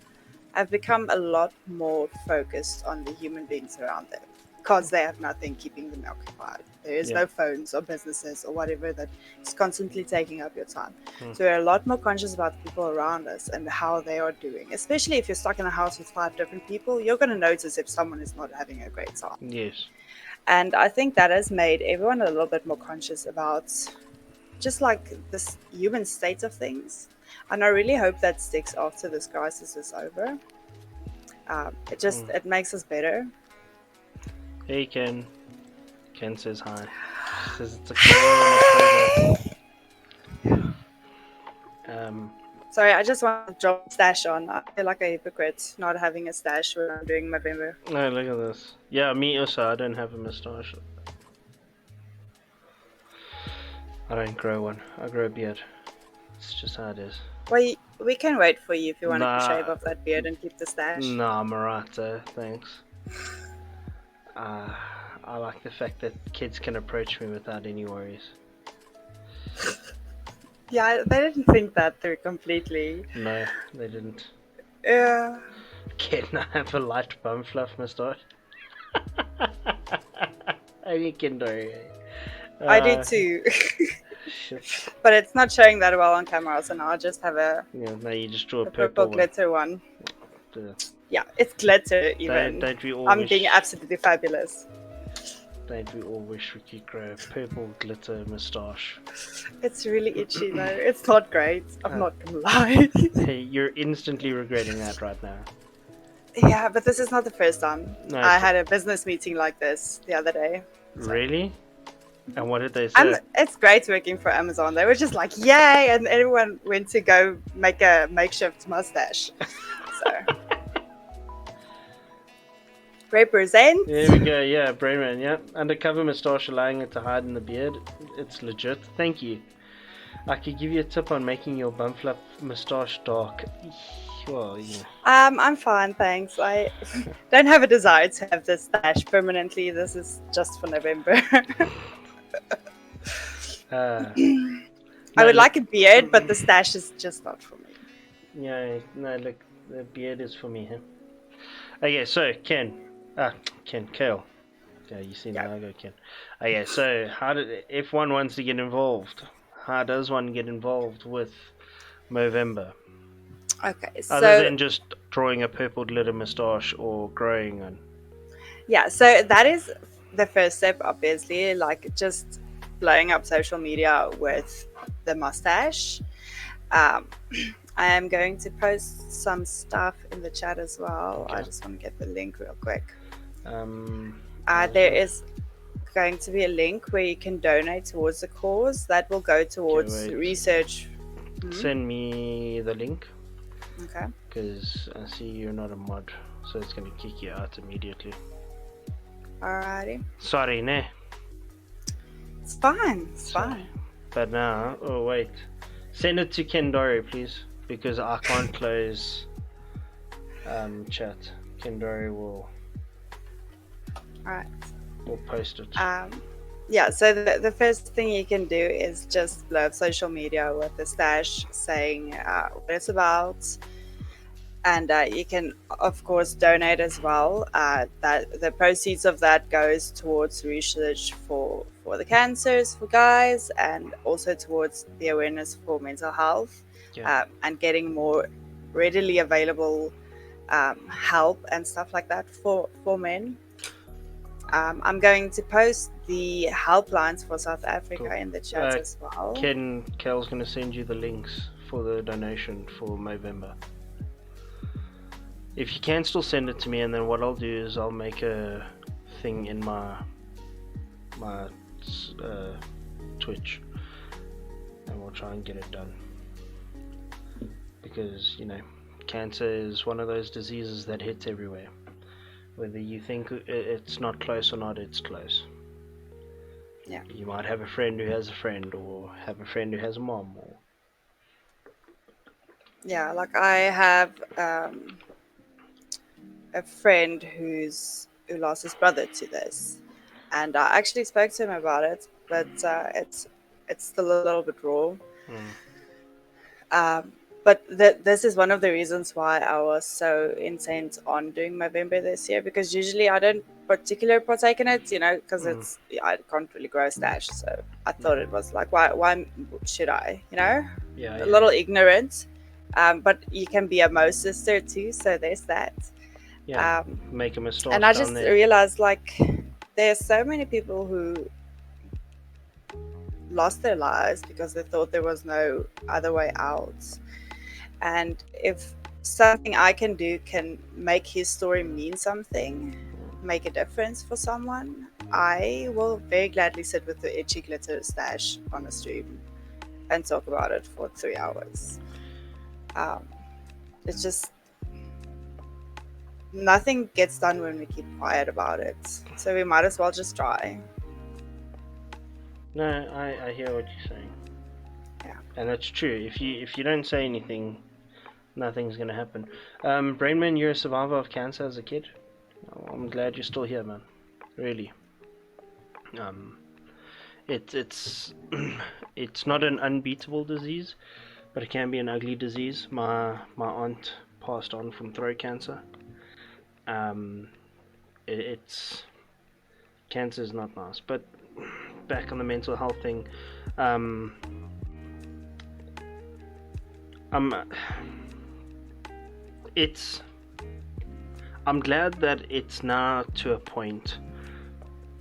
have become a lot more focused on the human beings around them because they have nothing keeping them occupied. There is
Yeah.
no phones or businesses or whatever that is constantly taking up your time. So we're a lot more conscious about the people around us and how they are doing. Especially if you're stuck in a house with 5 different people, you're going to notice if someone is not having a great time.
Yes.
And I think that has made everyone a little bit more conscious about just like this human state of things. And I really hope that sticks after this crisis is over. It makes us better.
Hey Ken. Ken says hi. She says it's a corona program.
Sorry, I just want to drop a stash on. I feel like a hypocrite not having a stash when I'm doing Movember.
Oh, look at this. Yeah, me also. I don't have a moustache. I don't grow one. I grow a beard. It's just how it is.
Well, we can wait for you if you want
Nah.
to shave off that beard and keep the stash.
Nah, I'm alright, thanks. I like the fact that kids can approach me without any worries.
Yeah, they didn't think that through completely.
No, they didn't.
Yeah.
Can I have a light bum fluff moustache? Only Ken do.
I do too.
Shit.
But it's not showing that well on camera, so now I just have
Yeah, now you just draw a
purple
one.
glitter one.
Yeah.
Yeah, it's glitter even.
Don't we all
I'm
wish,
being absolutely fabulous.
Don't we all wish we could grow a purple glitter moustache?
It's really itchy though. It's not great. I'm not gonna lie.
Hey, you're instantly regretting that right now.
Yeah, but this is not the first time.
No,
I had a business meeting like this the other day.
Really? And what did they say?
It's great working for Amazon. They were just like, yay! And everyone went to go make a makeshift mustache. So, represent.
There we go, yeah, Brainman, yeah. Undercover moustache allowing it to hide in the beard. It's legit. Thank you. I could give you a tip on making your bum flap moustache dark. Well, yeah.
I'm fine, thanks. I don't have a desire to have this stash permanently. This is just for November. I would like a beard, but the stash is just not for me.
Yeah, no, look, the beard is for me, huh? Okay, so Ken, Cail. Yeah, you see now I go Ken. Okay, so if one wants to get involved, how does one get involved with Movember?
Okay, so
other than just drawing a purple glitter moustache or growing one.
Yeah, so that is the first step, obviously, like just blowing up social media with the mustache. I am going to post some stuff in the chat as well. Okay. I just want to get the link real quick. There is going to be a link where you can donate towards the cause that will go towards research.
Send me the link.
Okay.
Because I see you're not a mod, so it's going to kick you out immediately.
Alrighty.
Sorry, ne?
It's fine. It's fine.
But now, oh wait, send it to Kendori, please, because I can't close chat. Kendori will.
Alright.
We'll post it.
Yeah, so the first thing you can do is just blow up social media with the stash saying what it's about. And you can, of course, donate as well. That the proceeds of that goes towards research for the cancers for guys, and also towards the awareness for mental health, and getting more readily available help and stuff like that for men. I'm going to post the helplines for South
Cool.
Africa in the chat as well.
Cal's going to send you the links for the donation for Movember. If you can still send it to me, and then what I'll do is I'll make a thing in my Twitch, and we'll try and get it done. Because, you know, cancer is one of those diseases that hits everywhere. Whether you think it's not close or not, it's close.
Yeah.
You might have a friend who has a friend, or have a friend who has a mom. Or...
Yeah, like I have a friend who lost his brother to this, and I actually spoke to him about it, but it's still a little bit raw. Um, but this is one of the reasons why I was so intent on doing Movember this year, because usually I don't particularly partake in it, because I can't really grow a stash. So I thought it was like, why should I,
Yeah,
a little ignorant. But you can be a Mo sister too, so there's that.
yeah. Make a mistake
And I
down
just
there.
realized, like, there's so many people who lost their lives because they thought there was no other way out. And if something I can do can make his story mean something, make a difference for someone, I will very gladly sit with the itchy glitter stash on a stream and talk about it for 3 hours. It's just, nothing gets done when we keep quiet about it. So we might as well just try.
No, I hear what you're saying.
Yeah.
And that's true. If you don't say anything, nothing's gonna happen. Brainman, you're a survivor of cancer as a kid. I'm glad you're still here, man. Really. It's it's not an unbeatable disease, but it can be an ugly disease. My aunt passed on from throat cancer. It's cancer is not nice. But back on the mental health thing, I'm glad that it's now to a point,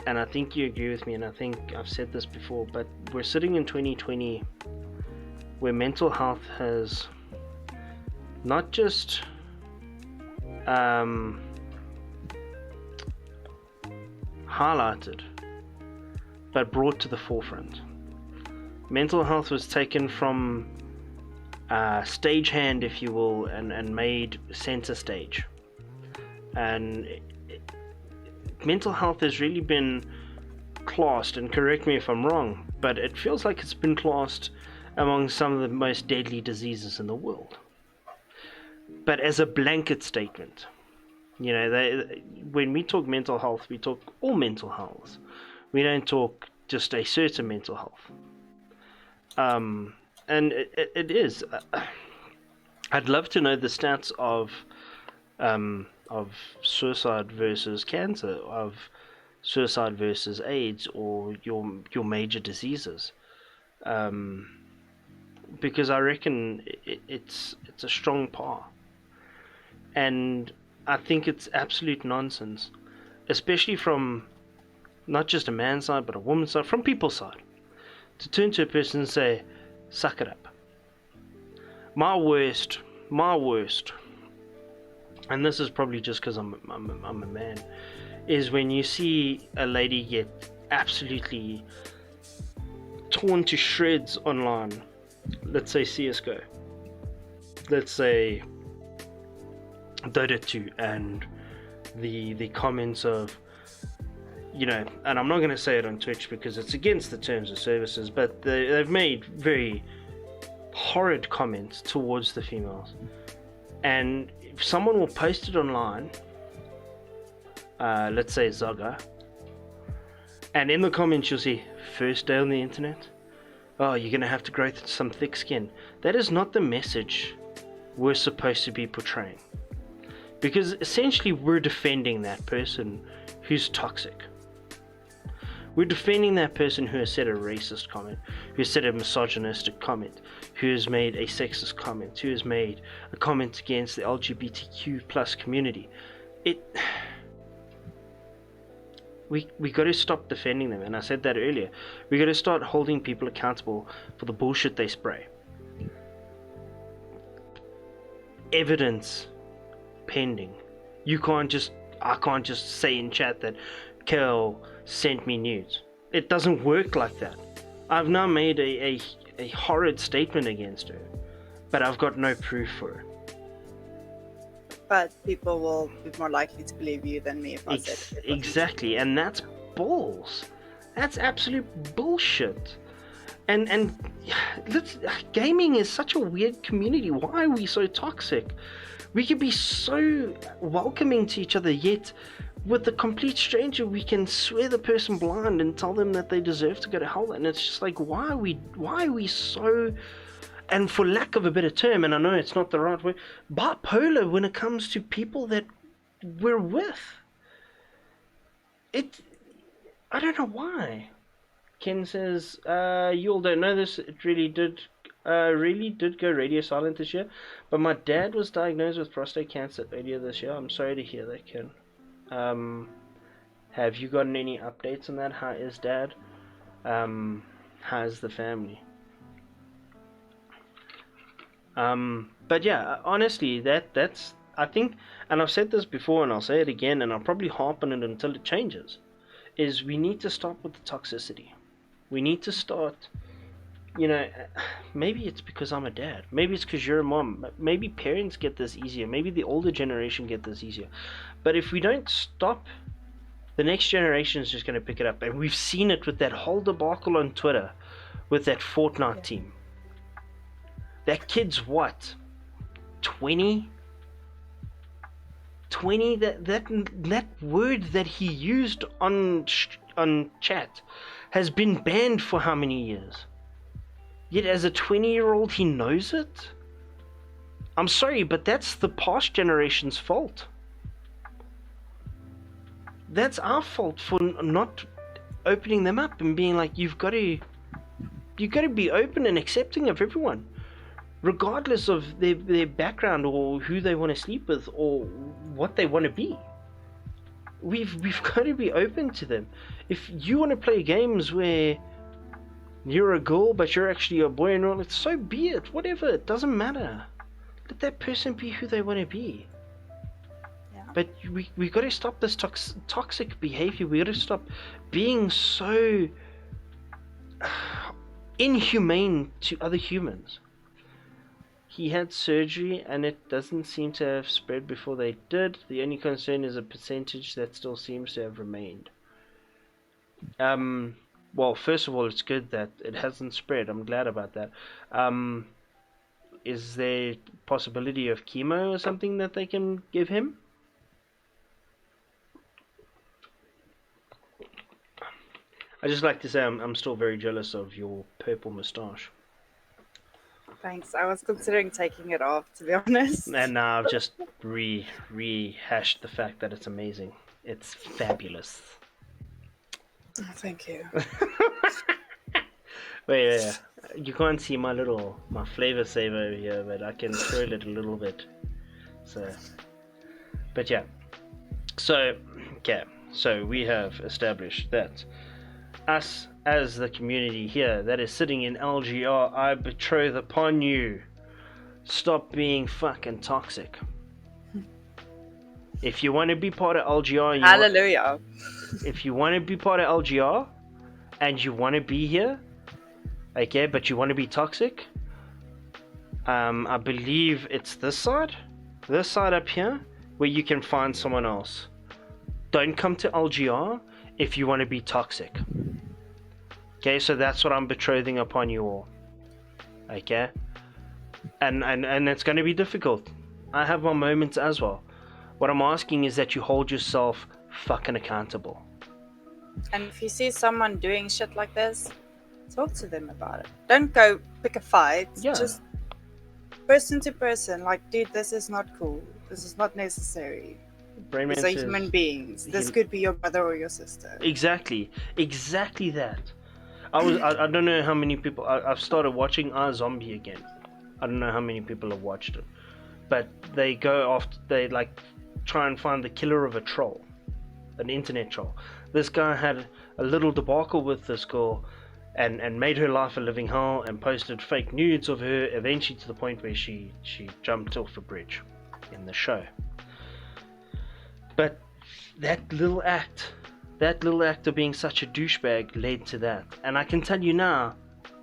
and I think you agree with me, and I think I've said this before, but we're sitting in 2020 where mental health has not just highlighted, but brought to the forefront. Mental health was taken from stagehand, if you will, and made center stage. And mental health has really been classed, and correct me if I'm wrong, but it feels like it's been classed among some of the most deadly diseases in the world. But as a blanket statement, when we talk mental health, we talk all mental health. We don't talk just a certain mental health. And it is. I'd love to know the stats of suicide versus cancer, of suicide versus AIDS, or your major diseases, because I reckon it's a strong par, and I think it's absolute nonsense, especially from not just a man's side but a woman's side, from people's side, to turn to a person and say, "Suck it up." My worst, and this is probably just because I'm a man, is when you see a lady get absolutely torn to shreds online. Let's say CSGO. Let's say Dota 2, and the comments of, and I'm not going to say it on Twitch because it's against the terms of services, but they've made very horrid comments towards the females, and if someone will post it online, let's say Zaga, and in the comments you'll see, "First day on the internet, oh, you're gonna have to grow some thick skin." That is not the message we're supposed to be portraying, because essentially we're defending that person who's toxic. We're defending that person who has said a racist comment, who has said a misogynistic comment, who has made a sexist comment, who has made a comment against the LGBTQ plus community. we got to stop defending them, and I said that earlier. We got to start holding people accountable for the bullshit they spray. Evidence pending. I can't just say in chat that Cail sent me nudes. It doesn't work like that. I've now made a horrid statement against her, but I've got no proof for it.
But people will be more likely to believe you than me if I said it.
Exactly, and that's balls. That's absolute bullshit. And gaming is such a weird community. Why are we so toxic? We can be so welcoming to each other, yet with a complete stranger we can swear the person blind and tell them that they deserve to go to hell. And it's just like, why are we so, and for lack of a better term, and I know it's not the right word, bipolar when it comes to people that we're with. I don't know why. Ken says, you all don't know this, it really did go radio silent this year, but my dad was diagnosed with prostate cancer earlier this year. I'm sorry to hear that, Ken. Have you gotten any updates on that? How is dad? How's the family? But yeah, honestly, that's, I think, and I've said this before and I'll say it again, and I'll probably harp on it until it changes, is we need to stop with the toxicity. We need to start, maybe it's because I'm a dad, maybe it's because you're a mom, maybe parents get this easier, maybe the older generation get this easier, but if we don't stop, the next generation is just going to pick it up. And we've seen it with that whole debacle on Twitter with that Fortnite team. That kid's what, 20? That word that he used on chat has been banned for how many years? Yet as a 20-year-old he knows it? I'm sorry, but that's the past generation's fault. That's our fault for not opening them up and being like, you've got to be open and accepting of everyone, regardless of their background or who they want to sleep with or what they want to be. We've got to be open to them. If you want to play games where you're a girl but you're actually a boy and all, it's so be it. Whatever, it doesn't matter. Let that person be who they want to be. Yeah. But we got to stop this toxic behavior. We got to stop being so inhumane to other humans. He had surgery and it doesn't seem to have spread before they did. The only concern is a percentage that still seems to have remained. Well, first of all, it's good that it hasn't spread. I'm glad about that. Is there possibility of chemo or something that they can give him? I just like to say I'm still very jealous of your purple moustache.
Thanks. I was considering taking it off, to be honest.
And now I've just rehashed the fact that it's amazing. It's fabulous.
Oh, thank you.
Wait, you can't see my flavor saver over here, but I can curl it a little bit. So, but yeah. So, okay. So we have established that us as the community here that is sitting in LGR, I betroth upon you, stop being fucking toxic. If you want to be part of LGR,
hallelujah.
If you want to be part of LGR and you want to be here, okay, but you want to be toxic, I believe it's this side up here, where you can find someone else. Don't come to LGR if you want to be toxic. Okay, so that's what I'm betrothing upon you all. Okay? And it's going to be difficult. I have my moments as well. What I'm asking is that you hold yourself fucking accountable.
And if you see someone doing shit like this, talk to them about it. Don't go pick a fight.
Yeah.
Just person to person. Like, dude, this is not cool. This is not necessary. These are human beings. This could be your brother or your sister.
Exactly that. I don't know how many people. I've started watching Zombie again. I don't know how many people have watched it, but they go after, they like try and find the killer of a troll, an internet troll. This guy had a little debacle with this girl and made her life a living hell and posted fake nudes of her, eventually to the point where she jumped off a bridge in the show. But that little act of being such a douchebag led to that. And I can tell you now,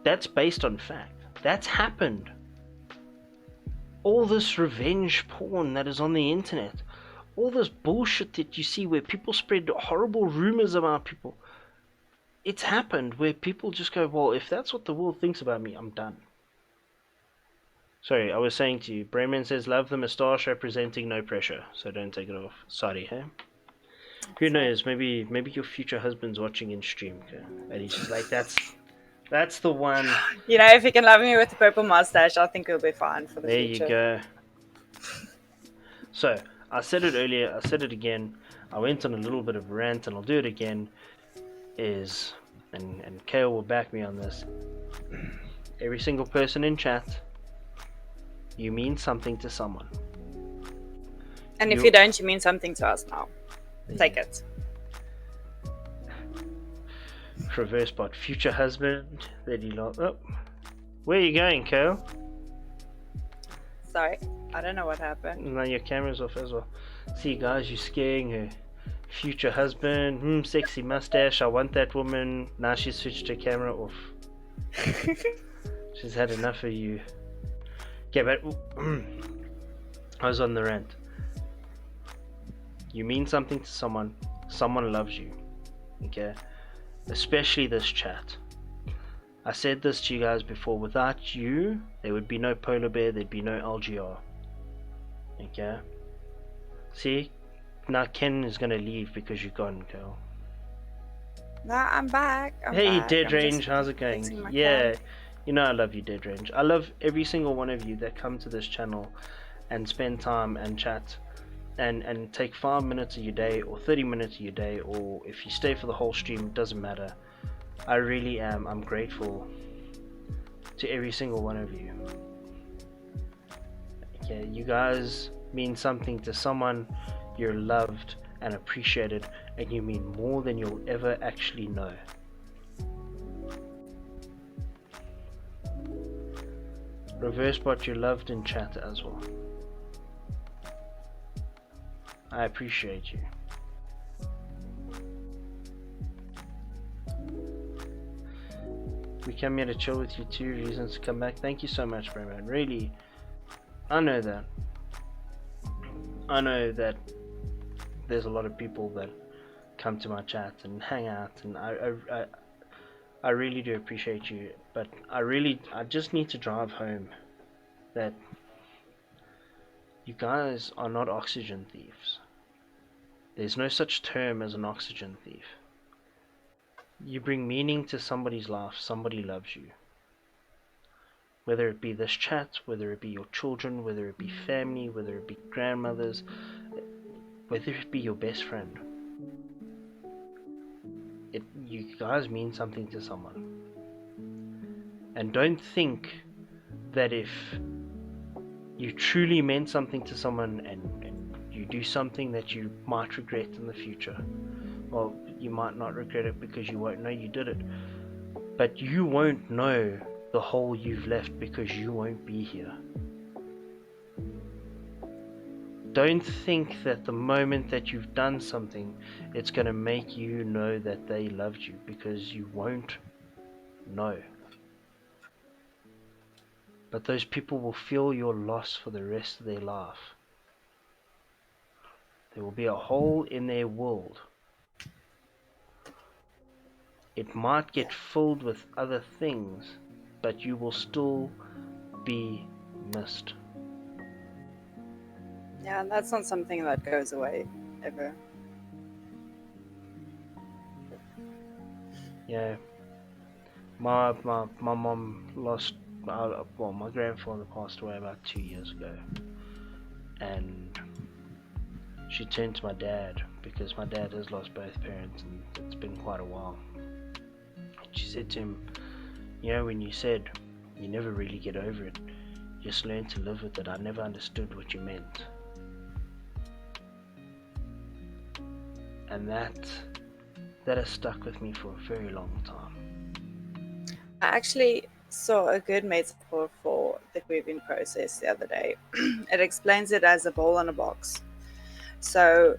that's based on fact. That's happened. All this revenge porn that is on the internet, all this bullshit that you see where people spread horrible rumors about people, it's happened where people just go, well, if that's what the world thinks about me, I'm done. Sorry, I was saying to you, Bremen says, love the moustache representing no pressure, so don't take it off. Sorry, hey? Who knows, maybe your future husband's watching in stream, okay? And he's just like, that's the one.
You know, if he can love me with the purple mustache, I think it'll be fine for the future.
There you go. So, I said it earlier, I said it again, I went on a little bit of a rant, and I'll do it again, and Cail will back me on this, every single person in chat, you mean something to someone.
And if you don't, you mean something to us now. Take it.
Reverse bot, future husband, that you love. Oh, where are you going, Cail?
Sorry, I don't know what happened.
Now your camera's off as well. See, guys, you're scaring her. Future husband, sexy mustache, I want that woman. Now she's switched her camera off. She's had enough of you. Okay, but I was on the rant. You mean something to someone, someone loves you, okay? Especially this chat. I said this to you guys before, without you, there would be no Polar Bear, there'd be no LGR, okay? See, now Ken is gonna leave because you're gone, girl.
No, I'm back.
Hey,
back.
Dead Range, how's it going? Yeah, you know I love you, Dead Range. I love every single one of you that come to this channel and spend time and chat and take 5 minutes of your day or 30 minutes of your day, or if you stay for the whole stream, it doesn't matter. I really am. I'm grateful to every single one of you. Okay, you guys mean something to someone. You're loved and appreciated, and you mean more than you'll ever actually know. Reverse bot, you're loved in chat as well. I appreciate you. We came here to chill with you, 2 reasons to come back. Thank you so much, bro, man. Really, I know that. I know that there's a lot of people that come to my chat and hang out, and I really do appreciate you, but I just need to drive home that you guys are not oxygen thieves. There's no such term as an oxygen thief. You bring meaning to somebody's life, somebody loves you. Whether it be this chat, whether it be your children, whether it be family, whether it be grandmothers, whether it be your best friend. You guys mean something to someone. And don't think that if you truly meant something to someone and you do something that you might regret in the future, well, you might not regret it because you won't know you did it, but you won't know the hole you've left because you won't be here. Don't think that the moment that you've done something, it's going to make you know that they loved you, because you won't know. But those people will feel your loss for the rest of their life. There will be a hole in their world. It might get filled with other things, but you will still be missed.
Yeah, and that's not something that goes away ever.
Yeah, my mom lost. Well, my grandfather passed away about 2 years ago, and she turned to my dad because my dad has lost both parents, and it's been quite a while. She said to him, "You know, when you said you never really get over it, just learn to live with it. I never understood what you meant." And that that has stuck with me for a very long time.
I actually saw a good metaphor for the grieving process the other day. It explains it as a ball in a box. So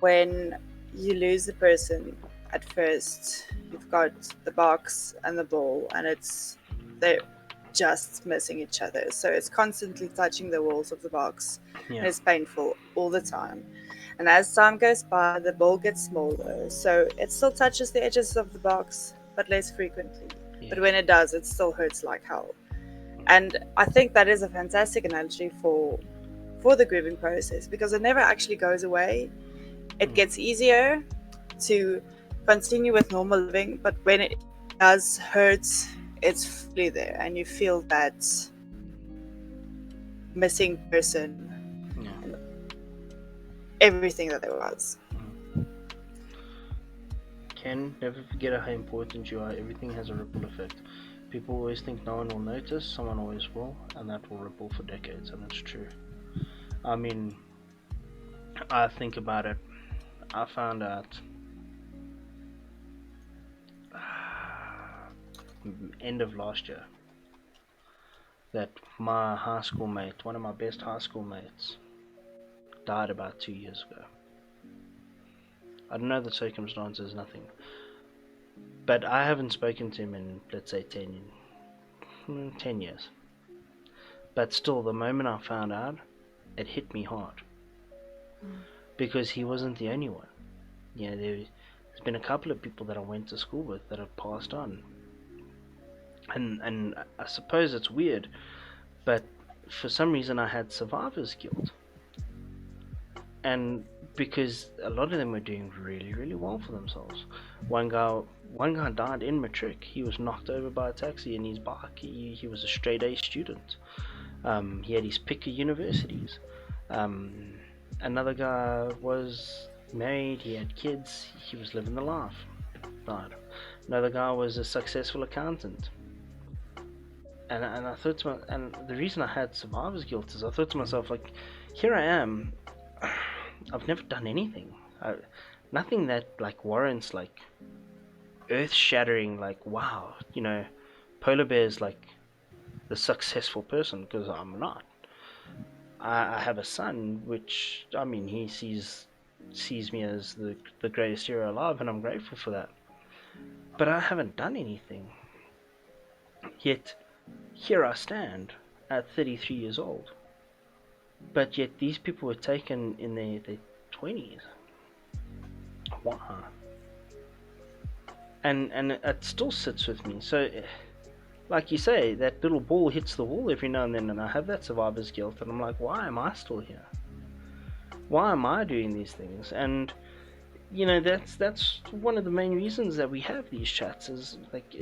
when you lose a person at first, you've got the box and the ball, and they're just missing each other. So it's constantly touching the walls of the box, and
Yeah,
it's painful all the time. And as time goes by, the ball gets smaller, so it still touches the edges of the box, but less frequently. But
yeah,
when it does, it still hurts like hell. And I think that is a fantastic analogy for the grieving process, because it never actually goes away. It gets easier to continue with normal living, but when it does hurt, it's fully there, and you feel that missing person
yeah.
and everything that there was.
Ken, never forget how important you are. Everything has a ripple effect. People always think no one will notice, someone always will, and that will ripple for decades, and it's true. I mean, I think about it. I found out end of last year that my high school mate, one of my best high school mates, died about 2 years ago. I don't know the circumstances, nothing. But I haven't spoken to him in, let's say, 10 years. But still, the moment I found out, it hit me hard. Because he wasn't the only one. You know, there's been a couple of people that I went to school with that have passed on. And I suppose it's weird, but for some reason I had survivor's guilt. And because a lot of them were doing really, really well for themselves. One guy died in matric. He was knocked over by a taxi in his bike. He was a straight A student. He had his pick of universities. Another guy was married. He had kids. He was living the life. Died. Another guy was a successful accountant. And I thought to and the reason I had survivor's guilt is I thought to myself, like, here I am. I've never done anything. Nothing that like warrants like earth-shattering, like, wow, Polar Bear's like the successful person, because I'm not. I have a son, which, I mean, he sees me as the greatest hero alive, and I'm grateful for that. But I haven't done anything. Yet here I stand at 33 years old. But yet these people were taken in their 20s. Wow. And it still sits with me. So, like you say, that little ball hits the wall every now and then, and I have that survivor's guilt, and I'm like, why am I still here? Why am I doing these things? And that's one of the main reasons that we have these chats. Is like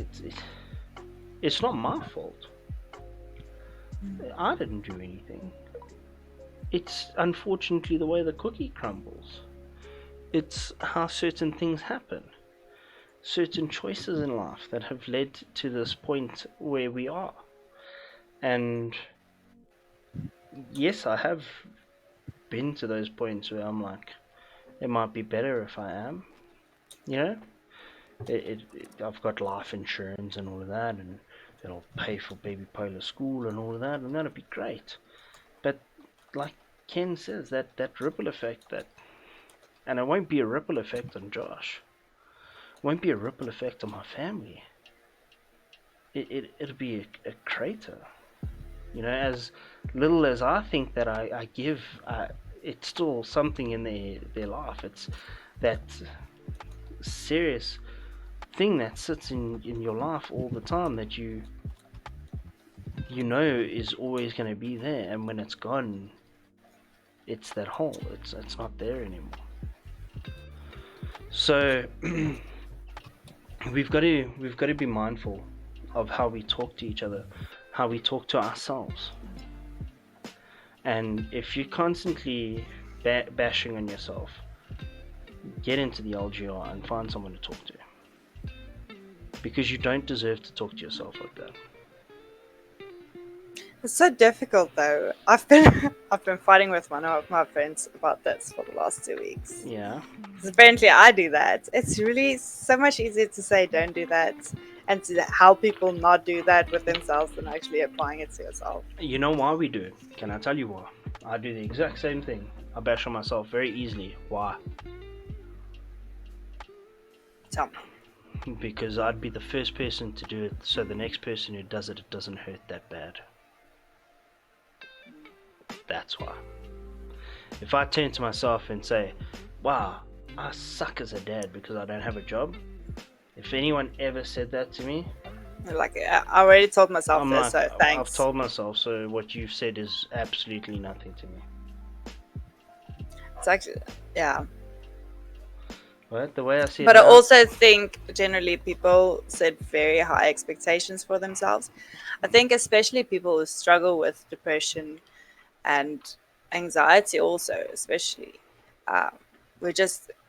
it's not my fault. I didn't do anything. It's unfortunately the way the cookie crumbles. It's how certain things happen. Certain choices in life that have led to this point where we are. And yes, I have been to those points where I'm like, it might be better if I am. You know? I've got life insurance and all of that, and it'll pay for baby Polar school and all of that, and that'll be great. But like Ken says, that ripple effect, and it won't be a ripple effect on Josh. It won't be a ripple effect on my family. It'll be a crater. As little as I think that I give, it's still something in their life. It's that serious thing that sits in your life all the time that you know is always going to be there, and when it's gone, it's that hole. It's not there anymore. So we've got to be mindful of how we talk to each other, how we talk to ourselves. And if you're constantly bashing on yourself, get into the LGR and find someone to talk to, because you don't deserve to talk to yourself like that.
It's so difficult though. I've been fighting with one of my friends about this for the last 2 weeks.
Yeah.
apparently I do that. It's really so much easier to say don't do that and to help people not do that with themselves than actually applying it to yourself.
You know why we do it? Can I tell you why? I do the exact same thing. I bash on myself very easily. Why?
Tell me.
Because I'd be the first person to do it, so the next person who does it, it doesn't hurt that bad. That's why. If I turn to myself and say, wow, I suck as a dad because I don't have a job, if anyone ever said that to me,
Like, I already told myself
I'm
this,
like,
so thanks.
I've told myself, so what you've said is absolutely nothing to me.
It's actually, yeah.
Right? The way I see it
But I
now,
also think generally people set very high expectations for themselves. I think especially people who struggle with depression and anxiety also, especially, um,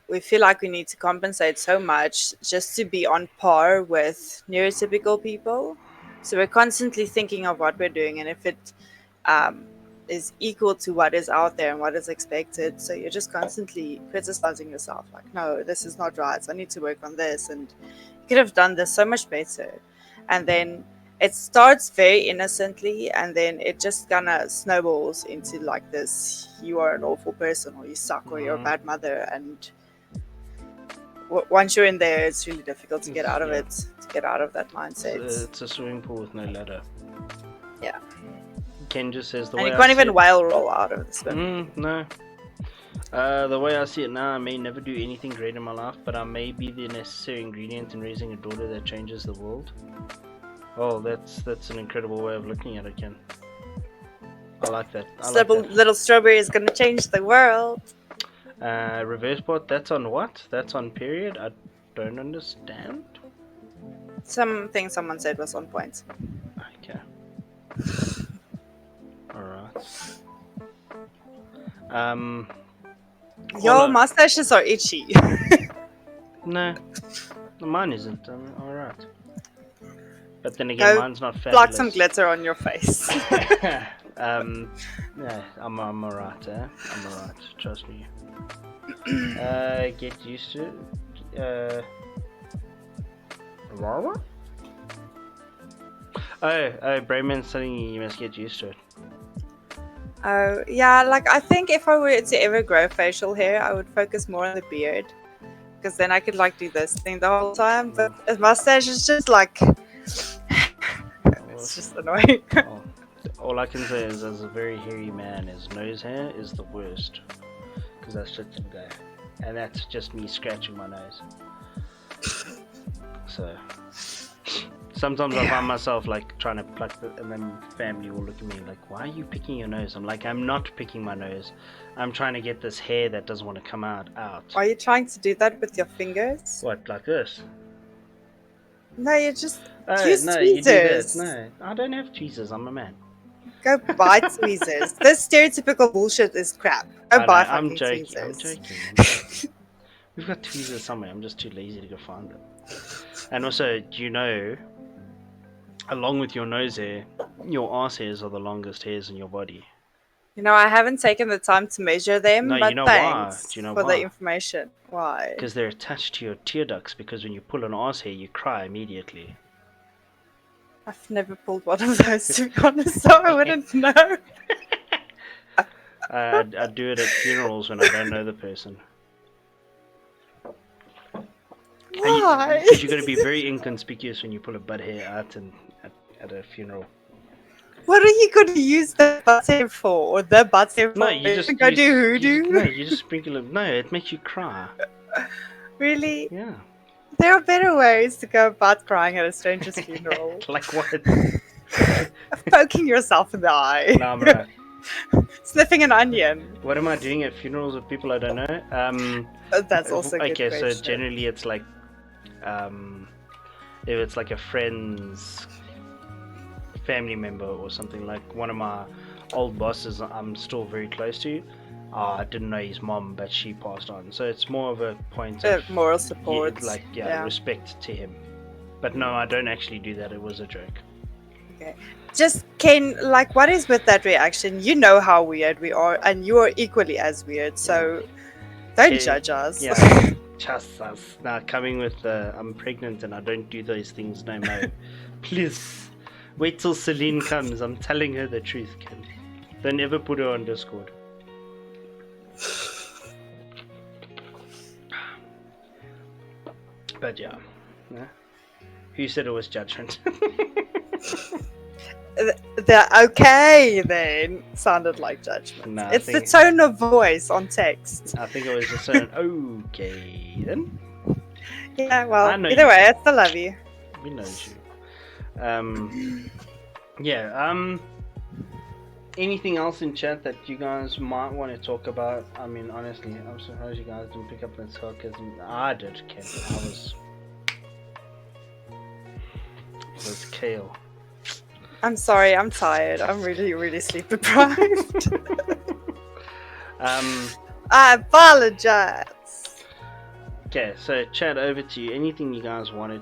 we feel like we need to compensate so much just to be on par with neurotypical people. So we're constantly thinking of what we're doing, and if it um, is equal to what is out there and what is expected, so you're just constantly criticizing yourself, like, no, this is not right. I need to work on this, and you could have done this so much better. And then it starts very innocently, and then it just kind of snowballs into like this: you are an awful person, or you suck, or you're a bad mother, and once you're in there, it's really difficult to get out of it, to get out of that mindset.
it's a swimming pool with no ladder.
Yeah.
Ken just says the
And
way
you can't
I
even
see it,
whale roll out of the swim.
no. The way I see it now, I may never do anything great in my life, but I may be the necessary ingredient in raising a daughter that changes the world. Oh, that's an incredible way of looking at it, Ken. I like that.
Little strawberry is going to change the world.
Reverse bot, that's on what? That's on period? I don't understand.
Something someone said was on point.
Okay. Alright.
Your mustaches are itchy.
No, mine isn't. Alright. But then again, mine's not fabulous.
Pluck some glitter on your face.
Yeah, I'm alright, I'm alright, trust me. Get used to it. Aurora? Oh, Brayman's telling you must get used to it.
Oh, yeah, like I think if I were to ever grow facial hair, I would focus more on the beard. Because then I could like do this thing the whole time. But a mustache is just like... it's just annoying.
All I can say is, as a very hairy man, his nose hair is the worst. Because that's just him go. And that's just me scratching my nose. So... sometimes I find myself like trying to pluck it, and then family will look at me like, why are you picking your nose? I'm like, I'm not picking my nose. I'm trying to get this hair that doesn't want to come out.
Are you trying to do that with your fingers?
What, like this?
No, you just
use
tweezers.
You do this. No, I don't have tweezers. I'm a man.
Go buy tweezers. This stereotypical bullshit is crap. Go buy fucking tweezers.
I'm joking. We've got tweezers somewhere. I'm just too lazy to go find them. And also, do you know, along with your nose hair, your arse hairs are the longest hairs in your body.
You know, I haven't taken the time to measure them,
no,
but
you know
thanks
why? Do you know
for
why?
the information. Why?
Because they're attached to your tear ducts, because when you pull an arse hair, you cry immediately.
I've never pulled one of those, to be honest, so I wouldn't know.
I do it at funerals when I don't know the person.
Why?
Because you've got to be very inconspicuous when you pull a butt hair out at a funeral.
What are you going to use the butt hair for? Or the butt hair for?
No, you just
go do hoodoo?
No, you just sprinkle it. No, it makes you cry.
Really?
Yeah.
There are better ways to go about crying at a stranger's funeral.
Like what?
Poking yourself in the eye.
Nah, bro.
Sniffing an onion.
What am I doing at funerals of people I don't know?
That's also a good
okay.
question.
So generally, it's like, if it's like a friend's family member or something, like one of my old bosses I'm still very close to. I didn't know his mom, but she passed on. So it's more of a point of
moral support.
Respect to him. But no, I don't actually do that. It was a joke.
Okay. Just, Ken, like, what is with that reaction? You know how weird we are, and you are equally as weird. So Don't
Okay,
judge us.
Yeah, just us. Now coming with I'm pregnant and I don't do those things no more. Please, wait till Celine comes. I'm telling her the truth, Ken. Don't ever put her on Discord. But yeah. Who said it was judgment?
The okay then sounded like judgment.
Nah,
It's the tone of voice on text.
I think it was just an okay then.
Yeah, well,
I know
either
you.
way, I still love you.
We know you. Yeah. Anything else in chat that you guys might want to talk about? I mean, honestly, I'm surprised you guys didn't pick up that sarcasm. I did, Ken. It was Kale.
I'm sorry, I'm tired. I'm really, really sleep deprived. I apologize.
Okay, so chat over to you. Anything you guys want to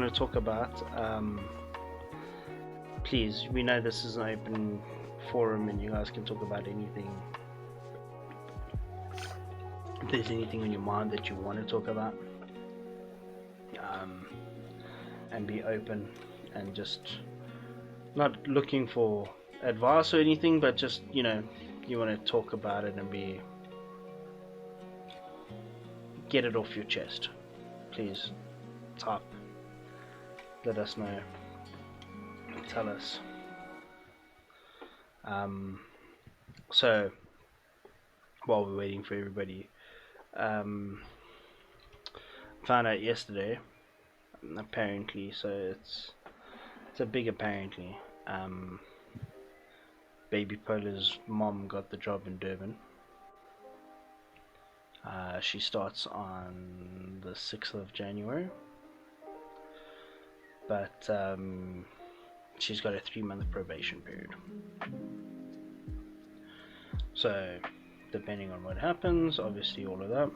talk about? Please, we know this is an open forum and you guys can talk about anything. If there's anything on your mind that you want to talk about, and be open and just not looking for advice or anything, but just, you want to talk about it and get it off your chest. Please type, let us know, tell us. So while we're waiting for everybody, found out yesterday, apparently, so it's a big apparently, baby Polar's mom got the job in Durban. She starts on the 6th of January, but she's got a 3-month probation period. So depending on what happens, obviously all of that.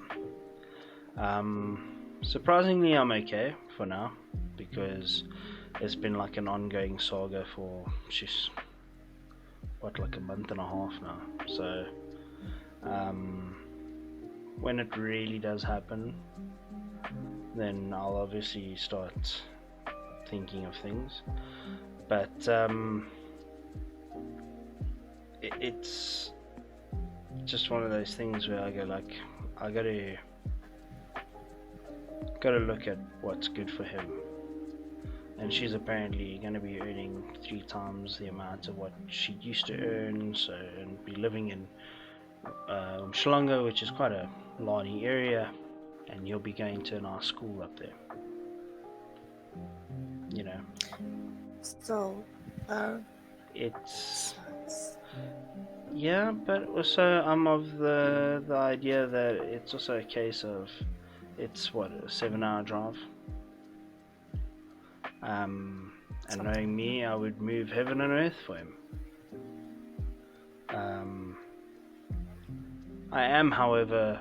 Surprisingly, I'm okay for now, because it's been like an ongoing saga for like a month and a half now. So when it really does happen, then I'll obviously start thinking of things. But it's just one of those things where I go like, I gotta look at what's good for him. And she's apparently going to be earning 3 times the amount of what she used to earn, and be living in Umhlanga, which is quite a lardy area, and you'll be going to a nice school up there.
So,
it's yeah, but also I'm of the idea that it's also a case of it's a 7-hour drive. And knowing me, I would move heaven and earth for him. I am, however,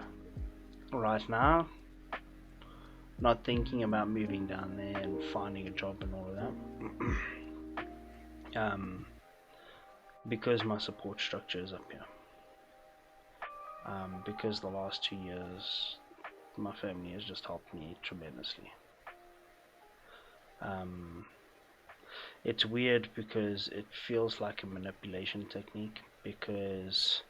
right now, not thinking about moving down there and finding a job and all of that. Because my support structure is up here. Because the last 2 years, my family has just helped me tremendously. It's weird because it feels like a manipulation technique, because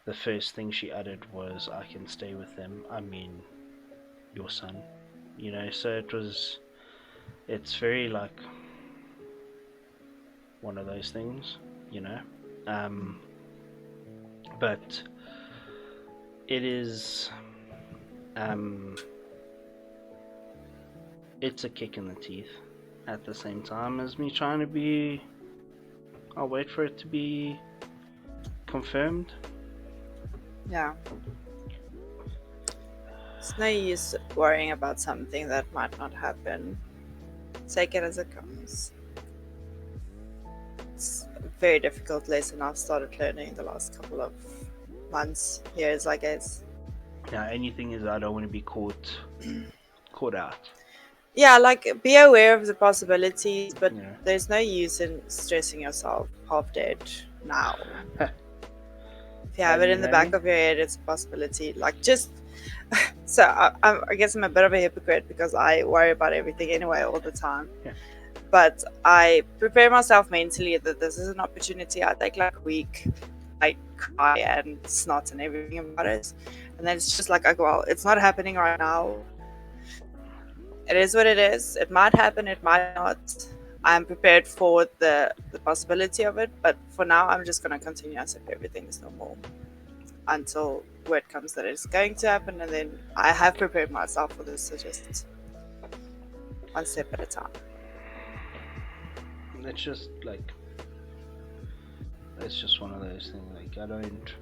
the first thing she uttered was, I can stay with them, I mean your son, so it's very like one of those things, but it is it's a kick in the teeth at the same time as me trying to be. I'll wait for it to be confirmed.
yeah. It's no use worrying about something that might not happen. Take it as it comes. It's a very difficult lesson I've started learning the last couple of months, years, I guess.
Yeah, anything is, I don't want to be caught out.
Yeah, like, be aware of the possibilities, but
Yeah.
there's no use in stressing yourself half dead now. If you have it in the back of your head, it's a possibility. Like, just so I guess I'm a bit of a hypocrite because I worry about everything anyway all the time.
Yeah.
But I prepare myself mentally that this is an opportunity. I take like a week, I cry and snot and everything about it, and then it's just like, well, it's not happening right now. It is what it is. It might happen, it might not. I'm prepared for the possibility of it, but for now, I'm just going to continue as if everything is normal until word comes that it's going to happen, and then I have prepared myself for this, so just one step at a time.
It's just like, it's just one of those things. Like, I don't.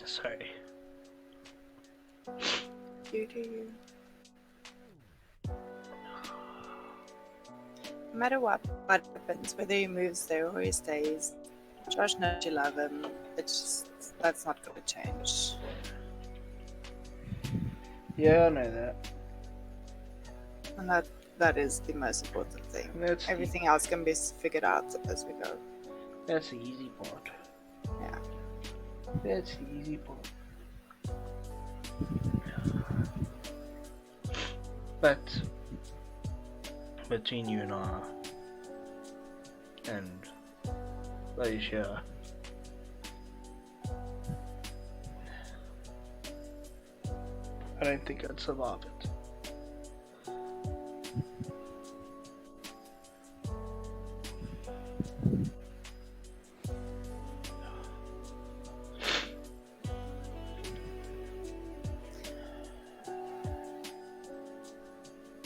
Sorry.
You do you. No matter what happens, whether he moves there or he stays, Josh knows you love him. It's just, that's not going to change.
Yeah, I know that.
And that is the most important thing. Everything else can be figured out as we go.
That's the easy part.
Yeah.
That's the easy part. But between you and I and Asia, I don't think I'd survive it.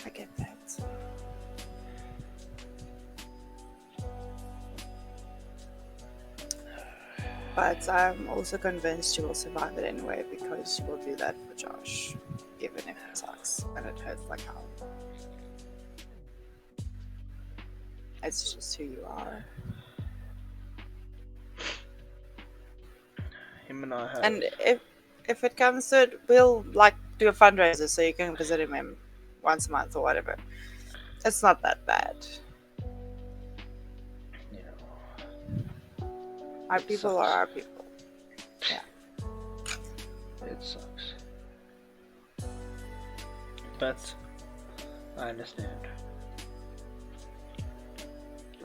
I get that. But I'm also convinced you will survive it anyway because you will do that for Josh, even if it sucks and it hurts like hell. It's just who you are.
Him and I have.
And if it comes to it, we'll like do a fundraiser so you can visit him once a month or whatever. It's not that bad. Our people are our people. Yeah.
It sucks. But I understand.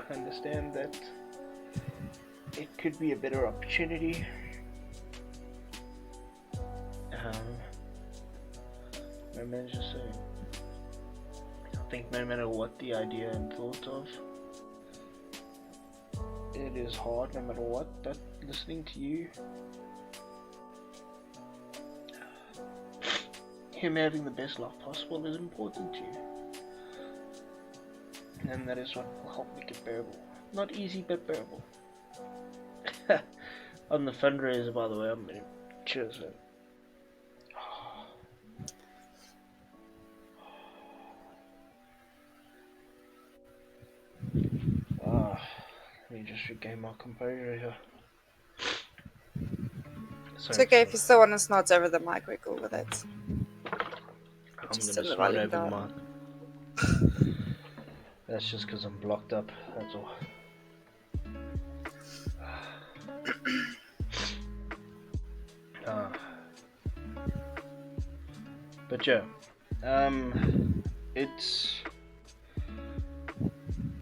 I understand that it could be a better opportunity. My manager saying, I think no matter what the idea and thought of, it is hard no matter what, but listening to you, him having the best life possible is important to you. And that is what will help make it bearable. Not easy, but bearable. On the fundraiser, by the way, I'm gonna cheers it. Let me just regain my composure here.
It's okay if you still want to snot over the mic, we're cool with it.
I'm just gonna snot over the mic. That's just because I'm blocked up, that's all. But yeah, I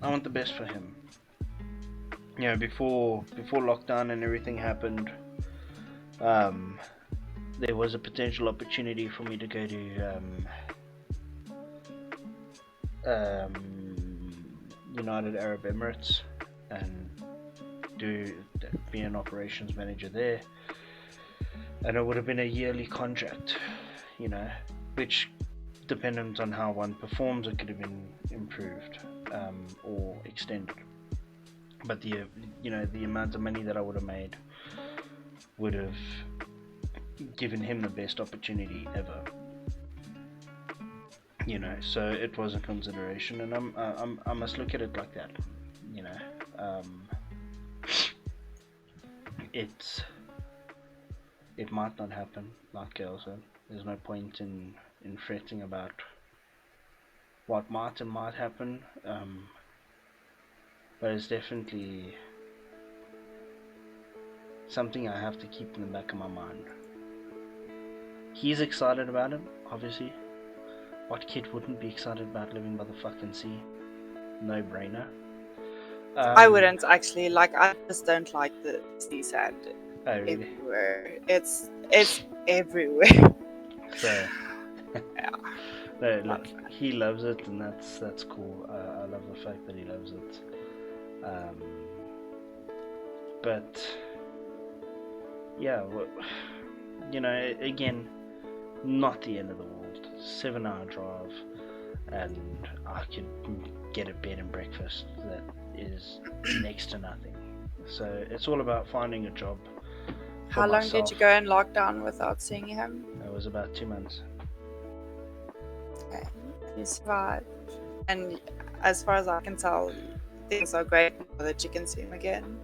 want the best for him. You know, before lockdown and everything happened, there was a potential opportunity for me to go to United Arab Emirates and be an operations manager there, and it would have been a yearly contract, you know, which, dependent on how one performs, it could have been improved. or extended. But the amount of money that I would have made would have given him the best opportunity ever. So it was a consideration, and I must look at it like that. It might not happen, like Gail said. There's no point in fretting about what might and might happen, but it's definitely something I have to keep in the back of my mind. He's excited about it, obviously. What kid wouldn't be excited about living by the fucking sea? No brainer.
I wouldn't actually. I just don't like the sea sand
really?
everywhere. It's everywhere.
So,
yeah.
No, look, he loves it, and that's cool. I love the fact that he loves it. But yeah, again, not the end of the world. 7-hour drive, and I could get a bed and breakfast that is next to nothing. So it's all about finding a job.
How long did you go in lockdown without seeing him?
It was about 2 months.
Okay, you survived. And as far as I can tell, things are great now that you can see him again.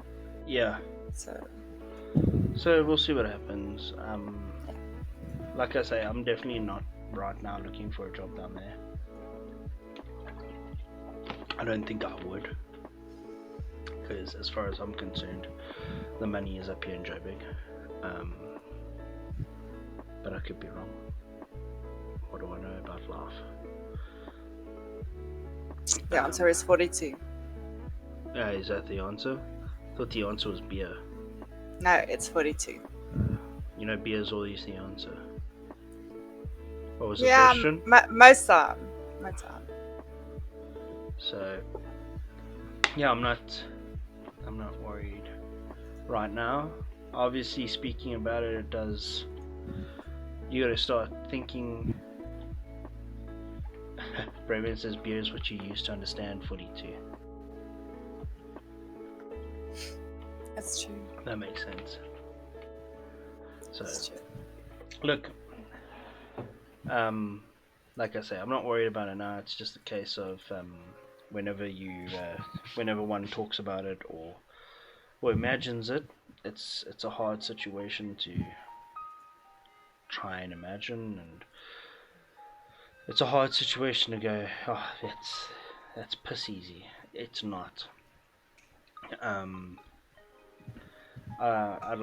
Yeah. So we'll see what happens. Like I say, I'm definitely not right now looking for a job down there. I don't think I would, because as far as I'm concerned, the money is up here in Joburg. But I could be wrong. What do I know about life?
The answer is 42.
Is that the answer? I thought the answer was beer.
No, it's 42.
Beer's always the answer. What was the
yeah,
question?
Most time.
So, yeah, I'm not worried right now. Obviously, speaking about it, you gotta start thinking. Braven says beer is what you use to understand 42.
That's true.
That makes sense. So,
That's true.
Look, like I say, I'm not worried about it now. It's just a case of whenever one talks about it or imagines it, it's a hard situation to try and imagine, and it's a hard situation to go, oh, that's piss easy. It's not. I'd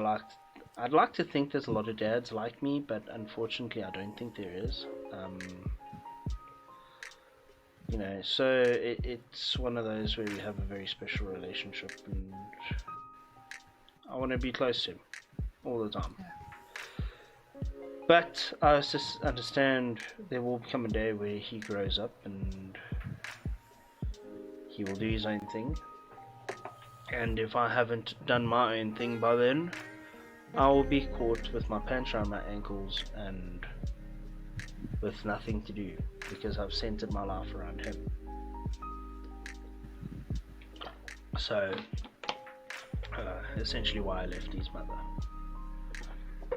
like to think there's a lot of dads like me, but unfortunately I don't think there is. So it's one of those where we have a very special relationship, and I want to be close to him all the time.
Yeah.
But I just understand there will come a day where he grows up and he will do his own thing. And if I haven't done my own thing by then, I will be caught with my pants around my ankles and with nothing to do, because I've centered my life around him. So, essentially why I left his mother.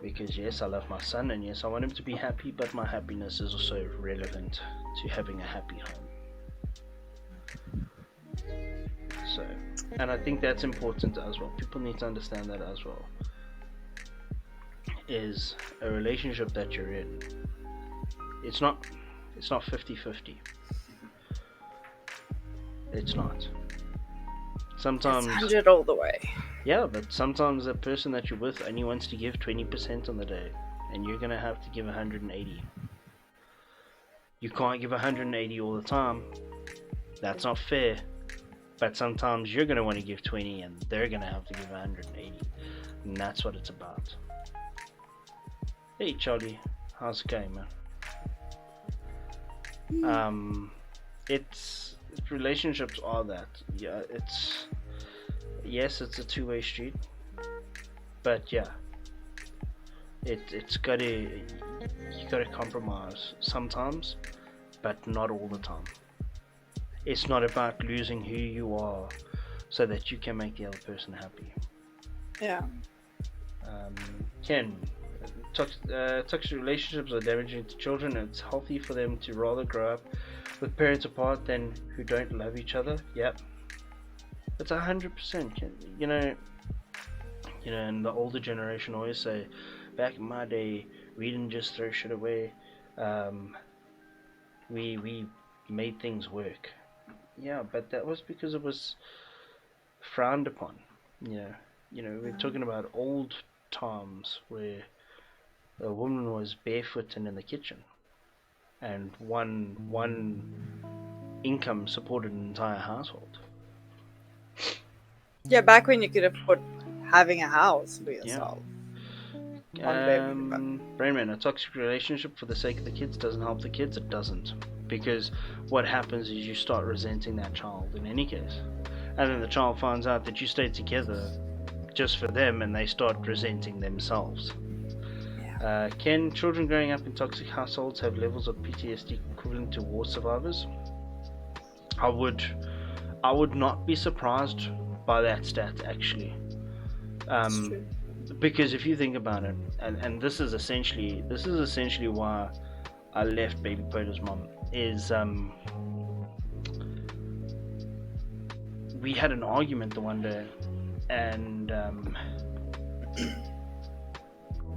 Because yes, I love my son, and yes, I want him to be happy, but my happiness is also relevant to having a happy home. So, and I think that's important as well. People need to understand that as well. Is a relationship that you're in, it's not 50-50. It's not. Sometimes
it's 100 all the way.
Yeah, but sometimes the person that you're with only wants to give 20% on the day, and you're gonna have to give 180. You can't give 180 all the time. That's not fair. But sometimes you're gonna want to give 20, and they're gonna have to give 180, and that's what it's about. Hey Charlie, how's it going, man? It's relationships are that. Yeah, yes, it's a two-way street, but yeah, you gotta compromise sometimes, but not all the time. It's not about losing who you are so that you can make the other person happy.
Yeah.
Ken, toxic relationships are damaging to children, and it's healthy for them to rather grow up with parents apart than who don't love each other. Yep, it's 100%. And the older generation always say, back in my day, we didn't just throw shit away. We made things work. Yeah, but that was because it was frowned upon. We're talking about old times where a woman was barefoot and in the kitchen, and one income supported an entire household.
Yeah, back when you could afford having a house for
Yeah.
yourself. On bare minimum.
Brainman, a toxic relationship for the sake of the kids doesn't help the kids. It doesn't, because what happens is you start resenting that child in any case, and then the child finds out that you stayed together just for them, and they start resenting themselves. Can children growing up in toxic households have levels of PTSD equivalent to war survivors? I would not be surprised by that stat, actually.
True.
Because if you think about it, and this is essentially why I left Baby Polar's mom, is we had an argument the one day, and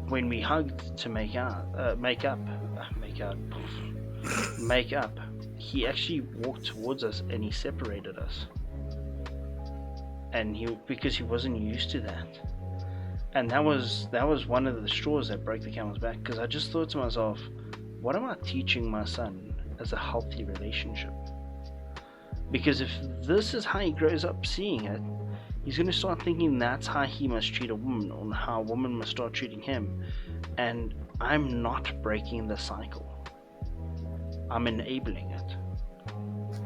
when we hugged to make up, he actually walked towards us and he separated us, and because he wasn't used to that. And that was one of the straws that broke the camel's back, because I just thought to myself, what am I teaching my son as a healthy relationship? Because if this is how he grows up seeing it, he's going to start thinking that's how he must treat a woman, or how a woman must start treating him. And I'm not breaking the cycle. I'm enabling it.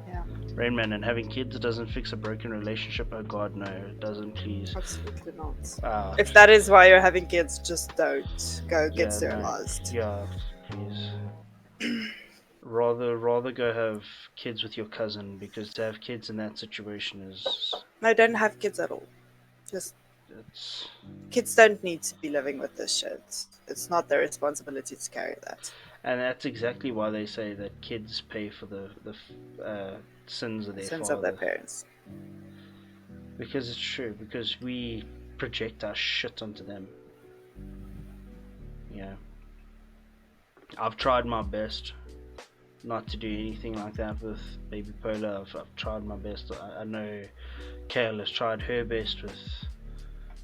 Yeah.
Rainman, and having kids doesn't fix a broken relationship. Oh God, no, it doesn't, please.
Absolutely not. If that is why you're having kids, just don't go get sterilized.
Yeah, please. Rather go have kids with your cousin, because to have kids in that situation is...
No, don't have kids at all. Kids don't need to be living with this shit. It's not their responsibility to carry that.
And that's exactly why they say that kids pay for the sins of
their parents.
Because it's true. Because we project our shit onto them. Yeah. I've tried my best not to do anything like that with Baby Polar. I've tried my best. I know Cail has tried her best with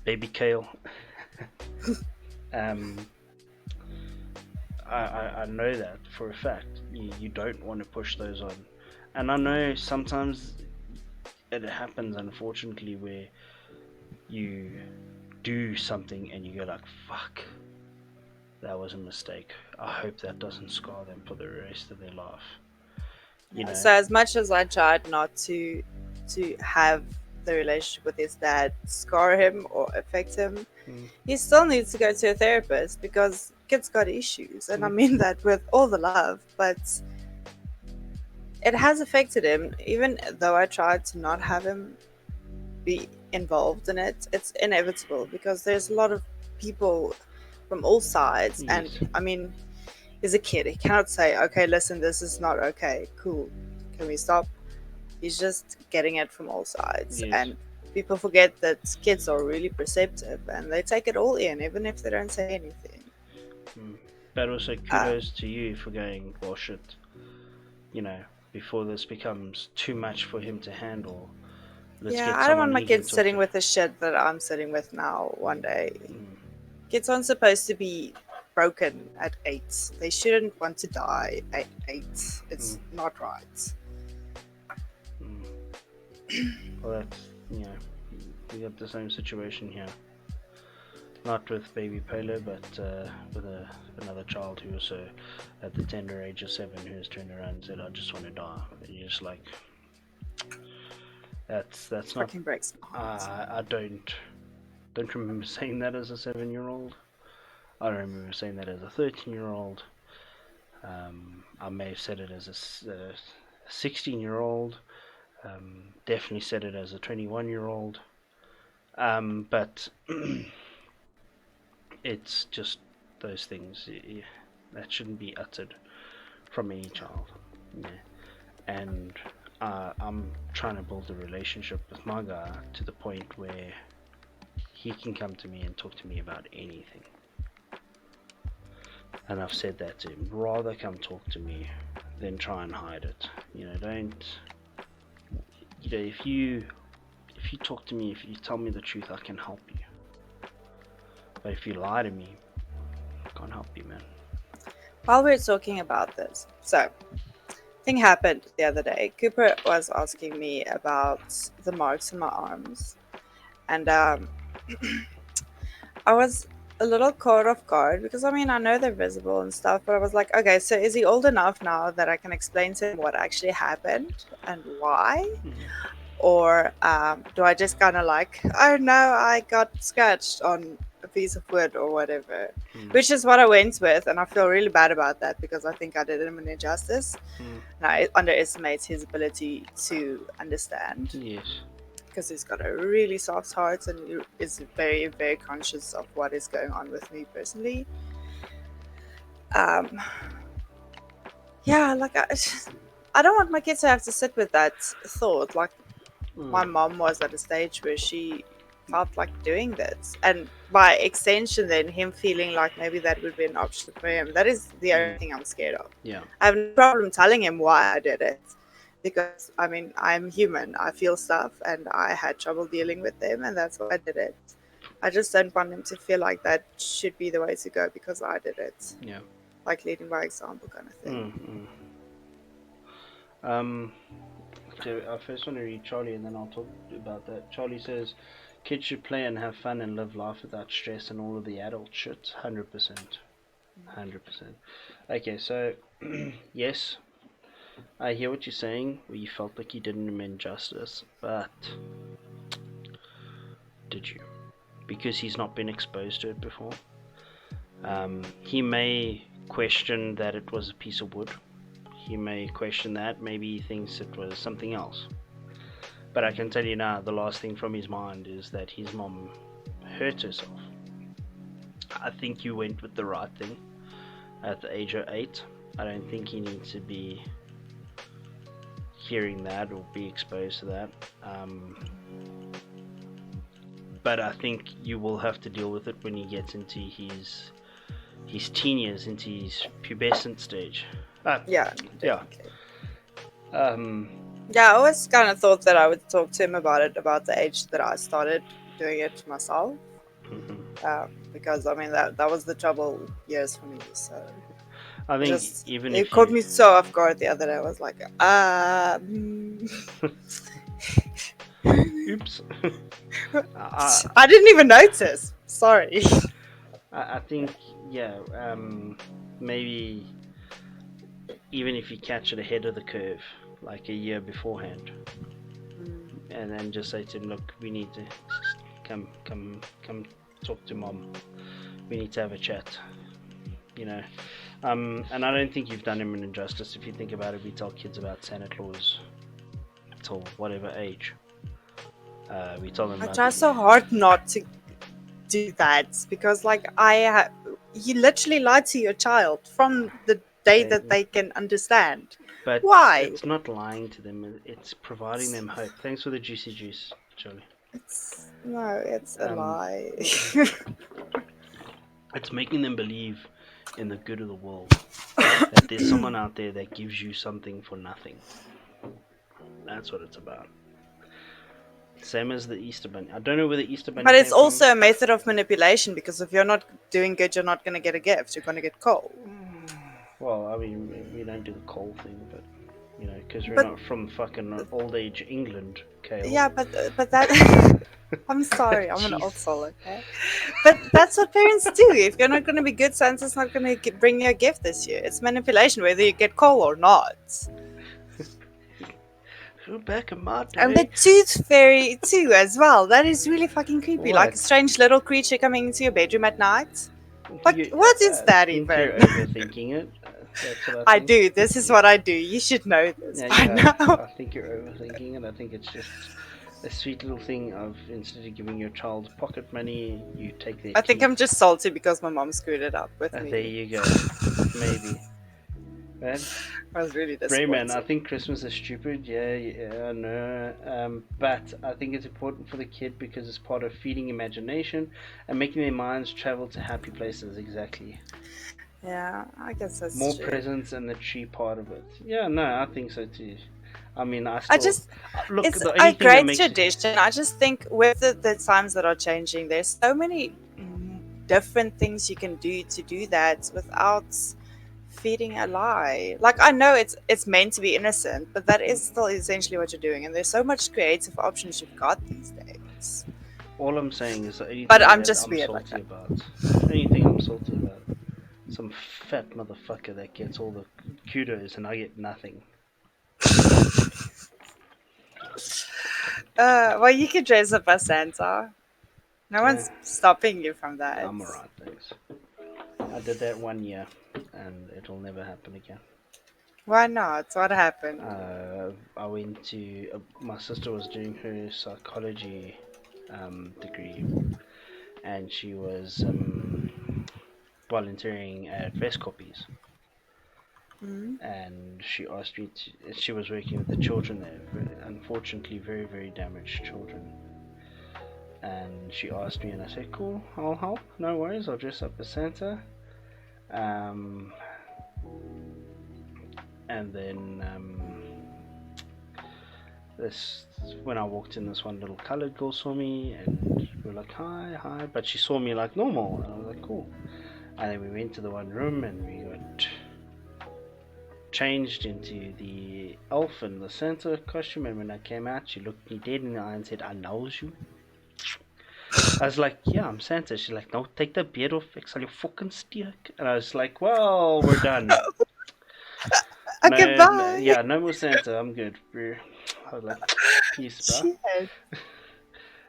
Baby Cail. I know that for a fact. You don't want to push those on. And I know sometimes it happens, unfortunately, where you do something and you go like, fuck, that was a mistake. I hope that doesn't scar them for the rest of their life.
So as much as I tried not to have the relationship with his dad scar him or affect him, he still needs to go to a therapist, because kids got issues, and I mean that with all the love, but it has affected him. Even though I tried to not have him be involved in it, it's inevitable, because there's a lot of people from all sides.
Yes.
And I mean, he's a kid, he cannot say, okay, listen, this is not okay, cool, can we stop? He's just getting it from all sides.
Yes.
And people forget that kids are really perceptive, and they take it all in, even if they don't say anything.
But also kudos to you for going, well, shit, before this becomes too much for him to handle.
I don't want my kids sitting with the shit that I'm sitting with now one day. Kids aren't supposed to be broken at 8. They shouldn't want to die at 8. It's not right.
Well, that's, we got the same situation here. Not with Baby Polar, but with another child who was at the tender age of 7, who has turned around and said, I just want to die. And you're just like, that's not...
Fucking breaks my heart.
I don't remember saying that as a 7-year-old. I don't remember saying that as a 13-year-old. I may have said it as a 16-year-old. Definitely said it as a 21-year-old. But it's just those things that shouldn't be uttered from any child. Yeah. And I'm trying to build a relationship with my guy to the point where he can come to me and talk to me about anything. And I've said that to him. Rather come talk to me than try and hide it. Don't. If you talk to me, if you tell me the truth, I can help you. But if you lie to me, I can't help you, man.
While we're talking about this, so thing happened the other day. Cooper was asking me about the marks on my arms, and I was a little caught off guard because I know they're visible and stuff, but I was like, okay, so is he old enough now that I can explain to him what actually happened and why? Or do I just kind of like, oh no, I got scratched on a piece of wood or whatever, which is what I went with, and I feel really bad about that because I think I did him an injustice. And I underestimate his ability to understand.
Yes.
Because he's got a really soft heart and he is very, very conscious of what is going on with me personally. Yeah, like I don't want my kids to have to sit with that thought. Like my mom was at a stage where she felt like doing this, and by extension then him feeling like maybe that would be an option for him. That is the only thing I'm scared of.
Yeah.
I have no problem telling him why I did it, because I'm human, I feel stuff, and I had trouble dealing with them, and that's why I did it. I just don't want him to feel like that should be the way to go because I did it.
Yeah.
Like leading by example kind of thing.
So I first want to read Charlie and then I'll talk about that. Charlie says, kids should play and have fun and live life without stress and all of the adult shit. 100%. 100%. Okay, so, yes, I hear what you're saying, where you felt like you did him injustice, but did you? Because he's not been exposed to it before. He may question that it was a piece of wood. He may question that. Maybe he thinks it was something else. But I can tell you now, the last thing from his mind is that his mom hurt herself. I think you went with the right thing at the age of 8. I don't think he needs to be hearing that or be exposed to that. But I think you will have to deal with it when he gets into his teen years, into his pubescent stage.
Yeah.
Definitely.
Yeah, I always kind of thought that I would talk to him about it about the age that I started doing it myself. Because that was the trouble years for me. So
I think even
it caught me so off guard the other day. I was like,
oops.
I didn't even notice. Sorry.
I think, maybe even if you catch it ahead of the curve, like a year beforehand, and then just say to him, look, we need to come talk to mom. We need to have a chat. And I don't think you've done him an injustice. If you think about it, we tell kids about Santa Claus till whatever age. We tell them.
I try so hard not to do that because, you literally lie to your child from the day that they can understand.
But
why?
It's not lying to them. It's providing them hope. Thanks for the juicy juice, Charlie.
It's a lie.
It's making them believe in the good of the world. That there's someone out there that gives you something for nothing. That's what it's about. Same as the Easter Bunny. I don't know where the Easter Bunny.
But it's also a method of manipulation because if you're not doing good, you're not going to get a gift. You're going to get coal.
Well, we don't do the coal thing, but because we're not from fucking old age England, Cail.
Yeah, but that. I'm sorry, I'm an old soul, okay? But that's what parents do. If you're not going to be good, Santa's not going to bring you a gift this year. It's manipulation, whether you get coal or not.
Back in my day.
And the tooth fairy too, as well. That is really fucking creepy.
What?
Like a strange little creature coming into your bedroom at night. What is that even?
You're overthinking it. That's what I
I
think.
do. This is what I do. You should know this
Yeah,
by
you have.
now.
I think you're overthinking, and I think it's just a sweet little thing of instead of giving your child pocket money, you take their
I think I'm
teeth.
just salty because my mom screwed it up with
There
me.
you go. Maybe. But
I was really
Rayman, I
disappointed.
think Christmas is stupid. Yeah, I know. But I think it's important for the kid because it's part of feeding imagination and making their minds travel to happy places. Exactly.
Yeah, I guess that's
More
true.
presents and the tree part of it. Yeah, no, I think so too. I mean, I
I
still
just,
look.
it's
The
a
only thing that
great
makes
tradition. I just think with the times that are changing, there's so many different things you can do that without feeding a lie. Like I know it's meant to be innocent, but that is still essentially what you're doing. And there's so much creative options you've got these days.
all I'm saying is the only
But
thing
I'm
that
just
I'm
weird like
salty
that.
about. Only thing I'm salty about. Some fat motherfucker that gets all the kudos and I get nothing.
Well, you could dress up as Santa. No
Yeah,
one's stopping you from that.
I'm alright, thanks. I did that 1 year, and it'll never happen again.
Why not? What happened?
I went to my sister was doing her psychology degree, and she was volunteering at Vest Copies,
Hmm.
and she asked me to. She was working with the children there, unfortunately, very very damaged children. And she asked me, and I said, "Cool, I'll help. No worries. I'll dress up as Santa." Um, and then this when I walked in, this one little colored girl saw me, and we were like, "Hi, hi," but she saw me like normal, and I was like, "Cool." And then we went to the one room, and we got changed into the elf and the Santa costume. And when I came out, she looked me dead in the eye and said, "I knows you." I was like, "Yeah, I'm Santa." She's like, "No, take the beard off, ek sal jou fucking steek." And I was like, "Well, we're done.
Okay,
No, no,
bye.
yeah, no more Santa. I'm good, bro." I was like, "Peace, bro."
Shit.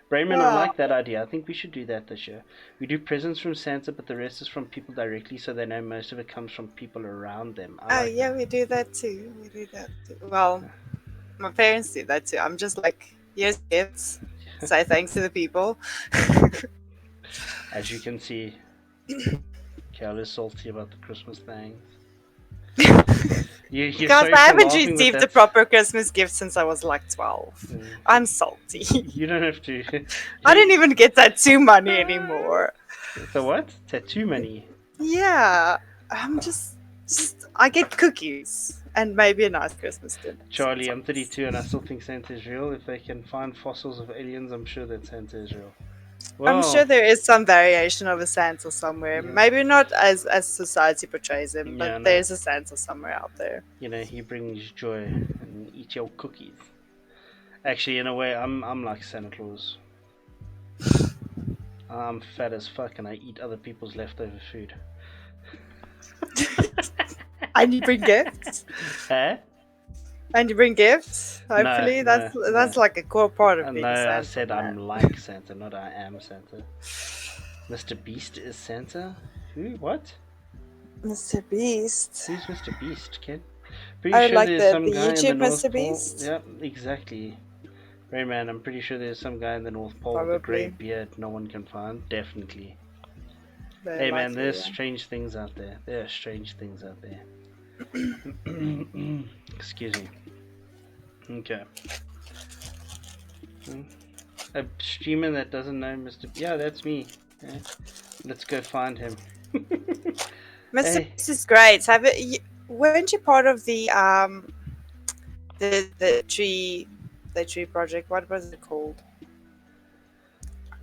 Raymond, I
Wow.
like that idea. I think we should do that this year. We do presents from Santa, but the rest is from people directly, so they know most of it comes from people around them. I
Oh,
like
yeah,
that.
we do that too. We do that too. Well, my parents do that too. I'm just like, here's gifts. Say thanks to the people.
As you can see, Cal is salty about the Christmas things. You're
Because
sorry
I
for
haven't
laughing, but
received a
that's.
proper Christmas gift since I was like 12. I'm salty.
You don't have to.
I didn't even get tattoo money anymore.
The what? Tattoo money.
Yeah, I'm just I get cookies and maybe a nice Christmas dinner
Charlie, I'm
sometimes.
32 and I still think Santa is real. If they can find fossils of aliens, I'm sure that Santa is real.
I'm sure
Well,
there is some variation of a Santa somewhere.
yeah,
Maybe not as society portrays him,
yeah,
but
no.
there's a Santa somewhere out there.
He brings joy and eat your cookies. Actually, in a way, I'm like Santa Claus. I'm fat as fuck and I eat other people's leftover food.
And you bring gifts.
Eh?
And you bring gifts.
No,
Hopefully,
no, no.
that's like a core part of being a
No, I
Santa,
said I'm
man.
like Santa, not I am Santa. Mr. Beast is Santa? Who? What?
Mr. Beast.
Who's Mr. Beast, kid? Pretty
Oh,
sure
like
there's some
the
guy in the
YouTube
North
Mr.
Pole.
Beast?
Yep, exactly. Rayman, I'm pretty sure there's some guy in the North Pole with a grey
Probably.
beard no one can find. Definitely.
Very
Hey man,
likely,
there's
yeah.
strange things out there. There are strange things out there. Excuse me. Okay. A streamer that doesn't know Mr. Yeah, that's me. Yeah. Let's go find him.
Mr.
Hey,
Beast is great. Weren't you part of the tree project? What was it called?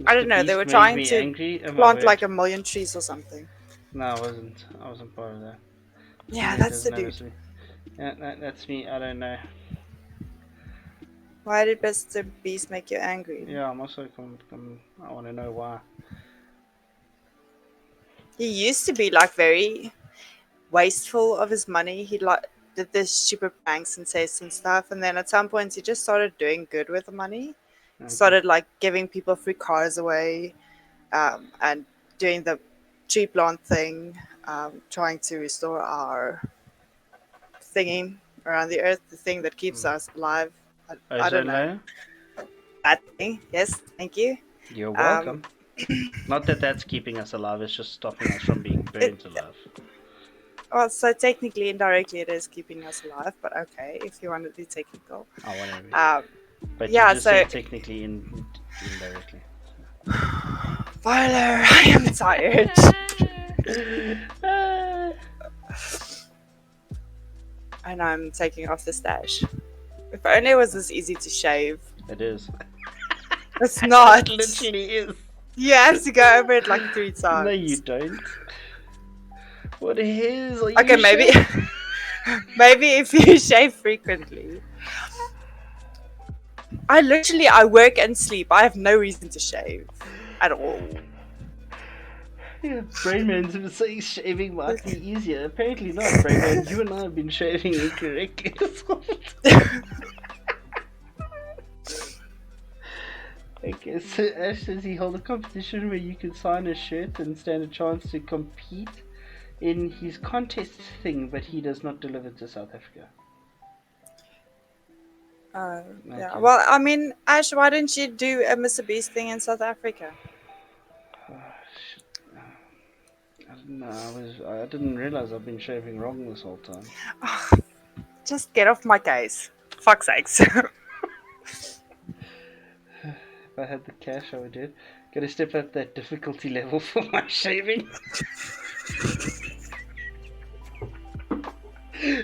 I
Mr.
don't know. They
Beast
were
made
trying
me
to
angry. Am I
plant
weird?
like a million trees or something.
No, I wasn't. I wasn't part of that.
Yeah,
It
that's the
doesn't know
dude.
Mr. Yeah, that's me. I don't know.
Why did Mr. Beast make you angry?
Yeah, I'm also I want to know why.
He used to be like very wasteful of his money. He like did this stupid pranks and tests and stuff, and then at some point he just started doing good with the money.
Okay.
Started like giving people free cars away, and doing the tree plant thing, trying to restore our thingy around the earth, the thing that keeps us alive. I don't
Ozone
know.
layer.
That thing. Yes, thank you.
You're
Um,
welcome. Not that that's keeping us alive, it's just stopping us from being
it,
burnt alive.
well, so technically, indirectly, it is keeping us alive. But okay, if you want to be technical.
Oh, whatever.
Um,
But you
yeah.
just
So,
said technically indirectly.
Tyler, I am tired. And I'm taking off the stash. If only it was this easy to shave.
It is.
It's not.
It literally is.
You have to go over it like 3 times.
No, you don't. What is? Are
Okay,
you
maybe
sure?
maybe if you shave frequently. I work and sleep. I have no reason to shave at all.
Yeah, Brainman's been saying shaving might be easier. Apparently not, Brainman. You and I have been shaving incorrectly this whole time. Okay, so Ash says he held a competition where you could sign a shirt and stand a chance to compete in his contest thing, but he does not deliver to South Africa.
Yeah.
Okay.
Well, I mean, Ash, why didn't you do a Mr. Beast thing in South Africa?
Shit. I don't know. I didn't realize I've been shaving wrong this whole time.
Just get off my case. Fuck's sakes.
If I had the cash, I would do it. Gotta step up that difficulty level for my shaving.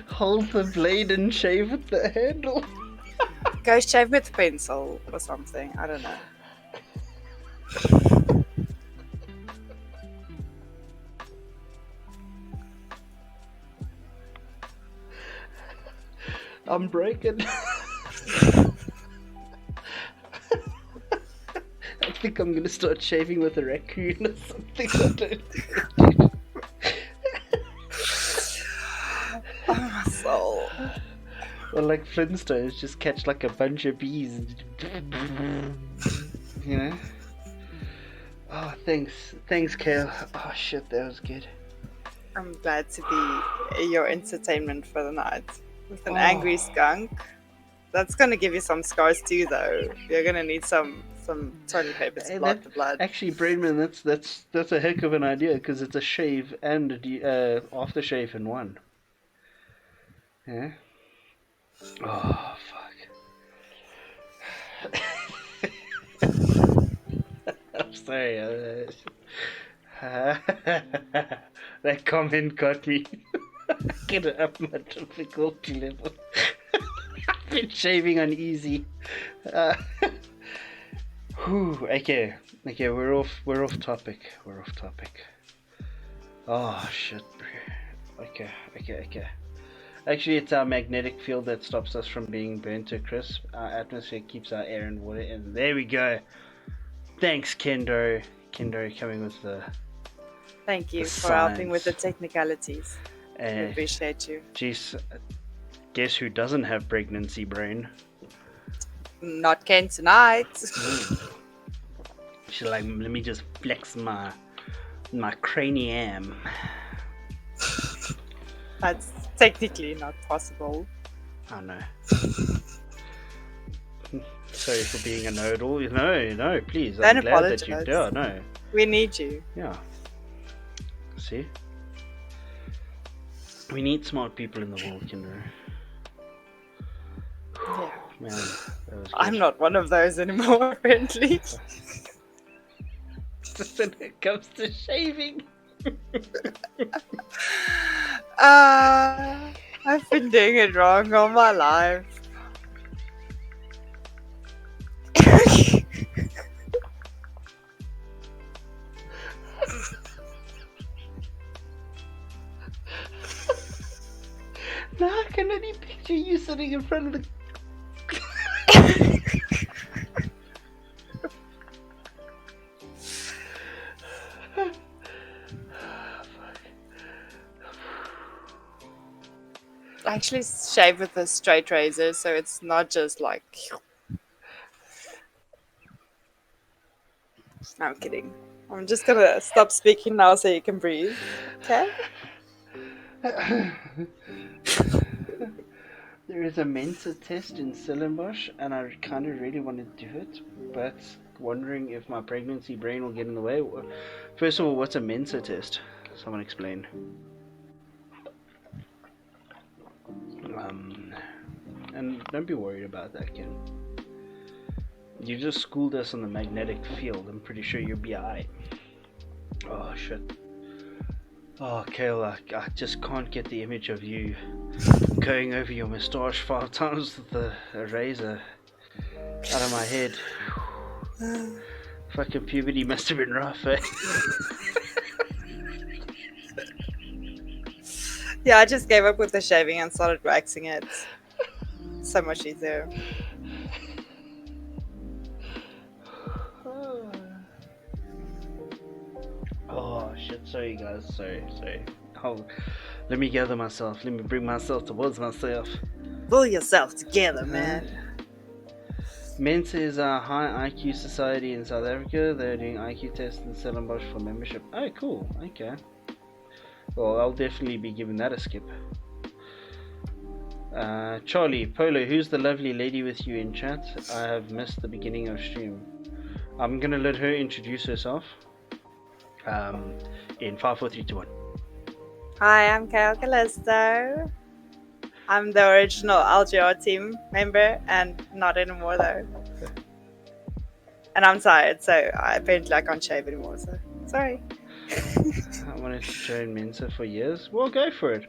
Hold the blade and shave with the handle.
Go shave with a pencil or something. I don't know.
I'm breaking. I think I'm gonna start shaving with a raccoon or something. I don't know.
Oh, my soul.
Or like Flintstones, just catch like a bunch of bees. You know? Oh, thanks, Kale. Oh shit, that was good.
I'm glad to be your entertainment for the night. With an angry skunk. That's gonna give you some scars too, though. You're gonna need some toilet paper to block the blood.
Actually, Brainman, that's a heck of an idea because it's a shave and a aftershave in one. Yeah. Oh fuck. I'm sorry. That comment got me. Get up my difficulty level. I've been shaving on easy. Okay, we're off topic. Oh shit. Okay. Actually, it's our magnetic field that stops us from being burnt to crisp. Our atmosphere keeps our air and water in. There we go. Thanks, Kendo. Kendo coming with the.
Thank you
the
for helping with the
science.
technicalities. We appreciate you.
Jeez, guess who doesn't have pregnancy brain?
Not Ken tonight.
She's like, let me just flex my cranium.
That's technically not possible.
I know. Sorry for being a know-it-all. No, please.
Don't
I'm glad that you
apologize.
do. No.
We need you.
Yeah. See? We need smart people in the world, Kinder.
Yeah.
Man, that was good.
I'm not one of those anymore, apparently.
Just when it comes to shaving.
I've been doing it wrong all my life.
Now I can only picture you sitting in front of the.
I actually shave with a straight razor, so it's not just like. No, I'm kidding. I'm just gonna stop speaking now so you can breathe. Okay?
There is a Mensa test in Stellenbosch, and I kind of really want to do it, but wondering if my pregnancy brain will get in the way. First of all, what's a Mensa test? Someone explain. And don't be worried about that, Ken. You just schooled us on the magnetic field. I'm pretty sure you'll be alright. Oh shit. Oh, Cail, I just can't get the image of you going over your moustache 5 times with a razor out of my head. Fucking puberty must have been rough, eh?
Yeah, I just gave up with the shaving and started waxing it. So much easier.
Oh shit, sorry guys, sorry. Oh, let me gather myself, let me bring myself towards myself.
Pull yourself together, man.
Mensa is a high IQ society in South Africa. They're doing IQ tests in Stellenbosch for membership. Oh, cool, okay. Well, I'll definitely be giving that a skip. Charlie, Polo, who's the lovely lady with you in chat? I have missed the beginning of stream. I'm gonna let her introduce herself. In 5, 4, 3, 2, 1.
Hi, I'm CailCallisto. I'm the original LGR team member and not anymore though. And I'm tired, so apparently I can't shave anymore, so sorry.
I wanted to join Mensa for years. Well, go for it.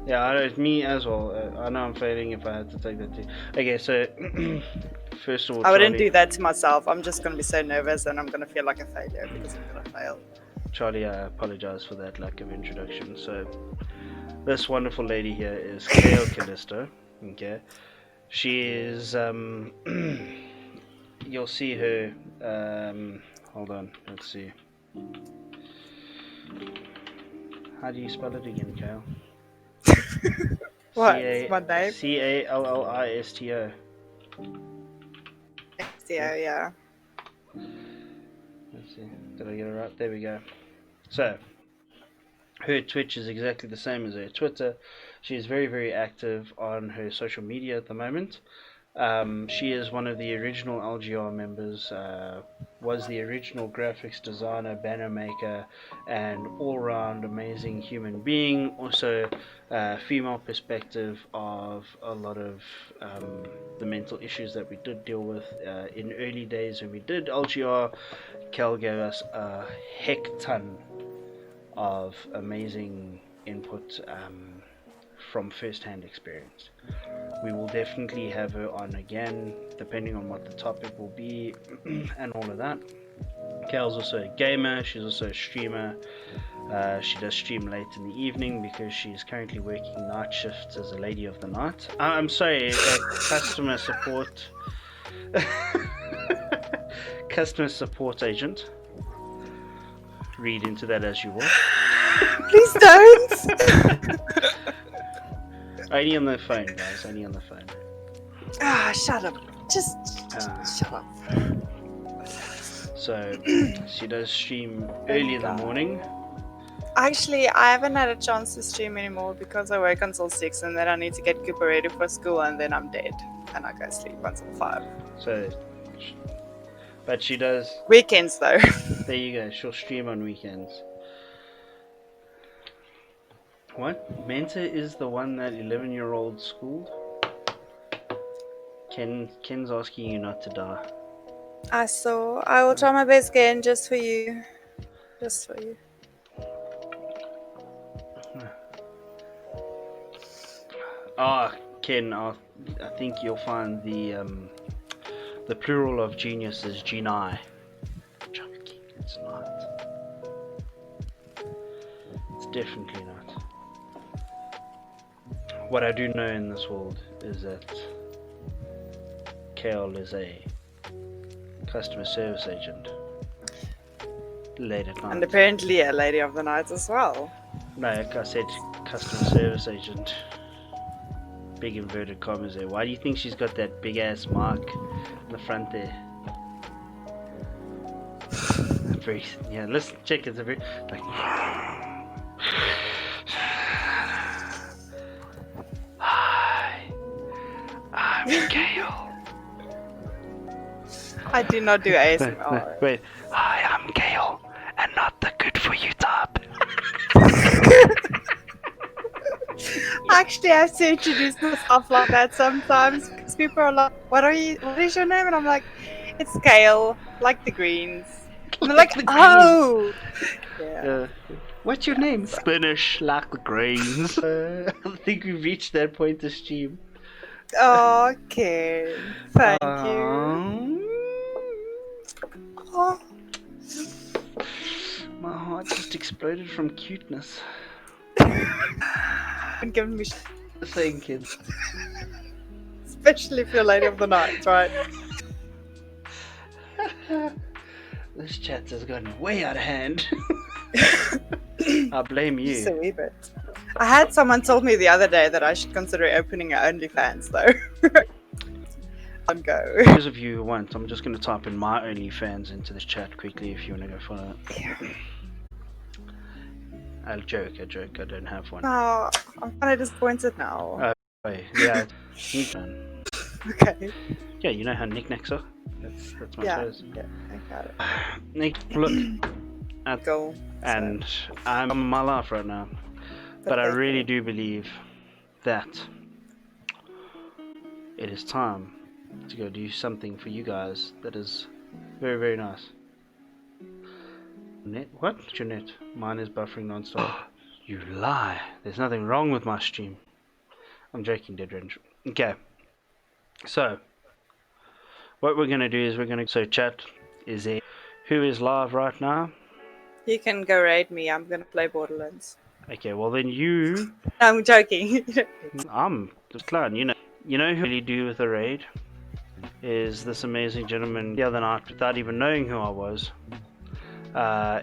Yeah, it's me as well. I know I'm failing if I had to take that too. Okay, so first of all,
I wouldn't
Charlie,
do that to myself. I'm just going to be so nervous and I'm going to feel like a failure because I'm going to fail.
Charlie, I apologize for that lack of introduction. So this wonderful lady here is CailCallisto. Okay, she is you'll see her. Hold on, let's see. How do you spell it again, Cail?
What? My name?
CaLlisto.
Yeah.
Let's see. Did I get it right? There we go. So, her Twitch is exactly the same as her Twitter. She is very, very active on her social media at the moment. She is one of the original LGR members, was the original graphics designer, banner maker, and all-round amazing human being. Also, female perspective of a lot of the mental issues that we did deal with in early days when we did LGR. Kel gave us a heck ton of amazing input from first-hand experience. We will definitely have her on again, depending on what the topic will be and all of that. Kail's also a gamer, she's also a streamer. She does stream late in the evening because she's currently working night shifts as a lady of the night. I'm sorry, customer support customer support agent. Read into that as you will.
Please don't!
Only on the phone, guys, only on the phone.
Shut up. Just shut up.
So, she does stream early in the morning.
Actually, I haven't had a chance to stream anymore because I work until 6 and then I need to get Cooper ready for school and then I'm dead. And I go sleep until 5.
So, but she does...
Weekends though.
There you go, she'll stream on weekends. What? Mensa is the one that 11-year-old schooled? Ken's asking you not to die.
I saw. I will try my best again just for you. Just for you.
Ken, I think you'll find the plural of genius is genii. Joking, it's not. It's definitely not. What I do know in this world is that Cail is a customer service agent late at night.
And apparently a lady of the night as well.
No, I said customer service agent. Big inverted commas there. Why do you think she's got that big ass mark in the front there? Very, yeah, listen, check, it's a very, like, hi,
I do not do ASMR.
Wait. Hi, I'm Cail, and not the good for you type.
Actually, I have to introduce myself like that sometimes because people are like, "What is your name?" And I'm like, "It's Kale, like the greens." And they're like,
The
"Oh, yeah."
What's your name? Spanish like the greens. I think we've reached that point of stream.
Okay, thank you. Oh,
My heart just exploded from cuteness.
and giving me,
Thank you.
especially if you're lady of the night, right?
This chat has gotten way out of hand. I blame
Just a
you.
wee bit. I had someone told me the other day that I should consider opening an OnlyFans though. On go.
For those of you who want, I'm just going to type in my OnlyFans into this chat quickly if you want to go follow it.
Yeah.
A joke, I don't have one.
Oh, I'm kind of disappointed now.
Wait, yeah.
Okay.
Yeah, you know how knickknacks are? That's my
Yeah.
toes.
Yeah, I got it.
Nick, look,
Go.
and I'm in my life right now, but I really do believe that it is time to go do something for you guys that is very, very nice. Net? What? What's your net? Mine is buffering non-stop. You lie. There's nothing wrong with my stream. I'm joking, dead range. Okay. So, what we're gonna do is so chat is there. Who is live right now?
You can go raid me. I'm gonna play Borderlands.
Okay, well then you.
No, I'm joking.
I'm the clown. You know who really do with the raid is this amazing gentleman the other night without even knowing who I was.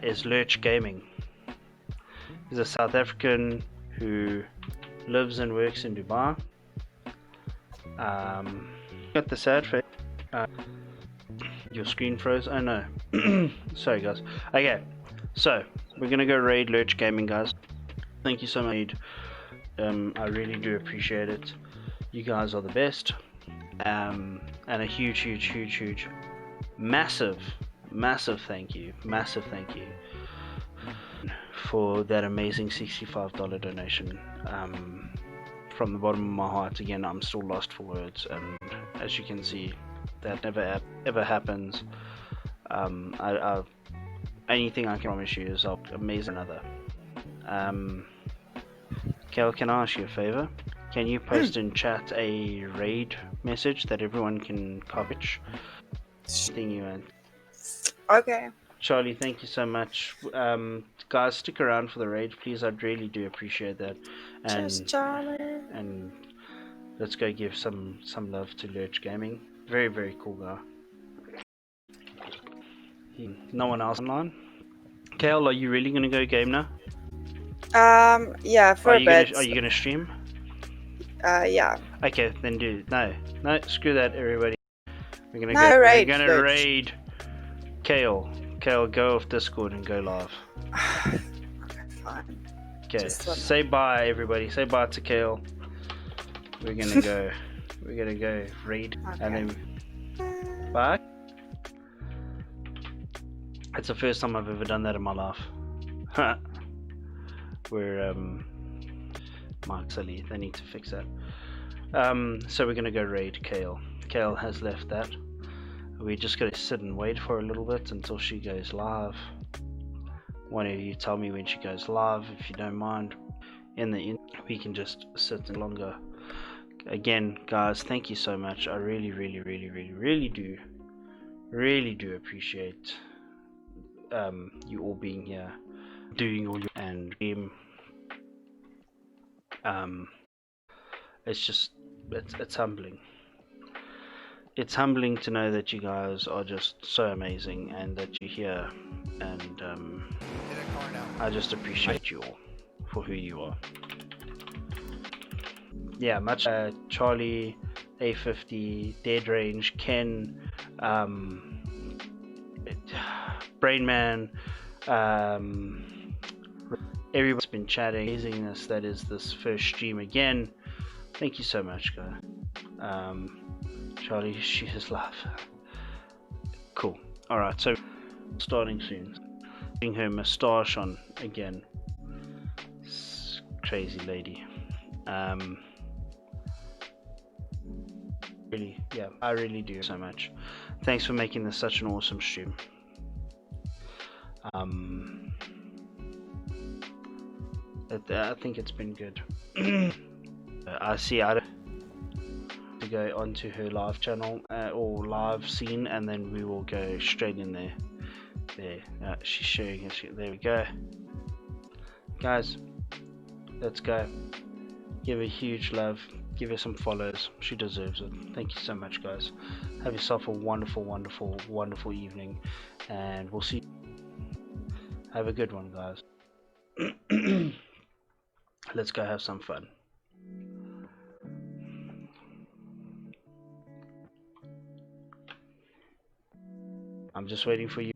Is Lurch Gaming. He's a South African who lives and works in Dubai. Got the sad face. Your screen froze. Oh no. Sorry guys. Okay, so we're gonna go raid Lurch Gaming, guys. Thank you so much. I really do appreciate it. You guys are the best. And a huge, massive thank you for that amazing $65 donation. From the bottom of my heart, again, I'm still lost for words, and as you can see, that never ever happens. Anything I can promise you is I'll amaze another. Kel, can I ask you a favor? Can you post in chat a raid message that everyone can copy? Thing you and
Okay.
Charlie, thank you so much. Guys, stick around for the raid, please. I'd really do appreciate that. And
Cheers, Charlie.
and let's go give some love to Lurch Gaming. Very, very cool guy. No one else online? Kale, are you really gonna go game now?
Yeah, for a bit.
Are you gonna stream?
Yeah.
Okay, then do no, screw that, everybody. We're gonna
Raid,
we're gonna raid Kale. Kale, go off Discord and go live.
Okay, fine.
Okay, say bye, everybody. Say bye to Kale. We're gonna go. We're gonna go raid,
Okay.
and then bye. It's the first time I've ever done that in my life. Where Mark's silly. They need to fix that. So we're gonna go raid Kale. Kale has left that. We're just gonna sit and wait for a little bit until she goes live. One of you tell me when she goes live, if you don't mind. We can just sit longer. Again, guys, thank you so much. I really do appreciate you all being here, doing all your and it's humbling. It's humbling to know that you guys are just so amazing and that you're here, and I just appreciate you all for who you are. Yeah, much Charlie, A50, Dead Range, Ken, Brainman, everyone's been chatting, amazingness that is this first stream again. Thank you so much, guys. Charlie, she is live. Cool. Alright, so starting soon. Putting her moustache on again. Crazy lady. Really, yeah, I really do so much. Thanks for making this such an awesome stream. I think it's been good. I see I to go onto her live channel or live scene, and then we will go straight in there. She's sharing it. There we go, guys. Let's go. Give her huge love. Give her some follows. She deserves it. Thank you so much, guys. Have yourself a wonderful, wonderful, wonderful evening, and we'll see. Have a good one, guys. Let's go have some fun. I'm just waiting for you.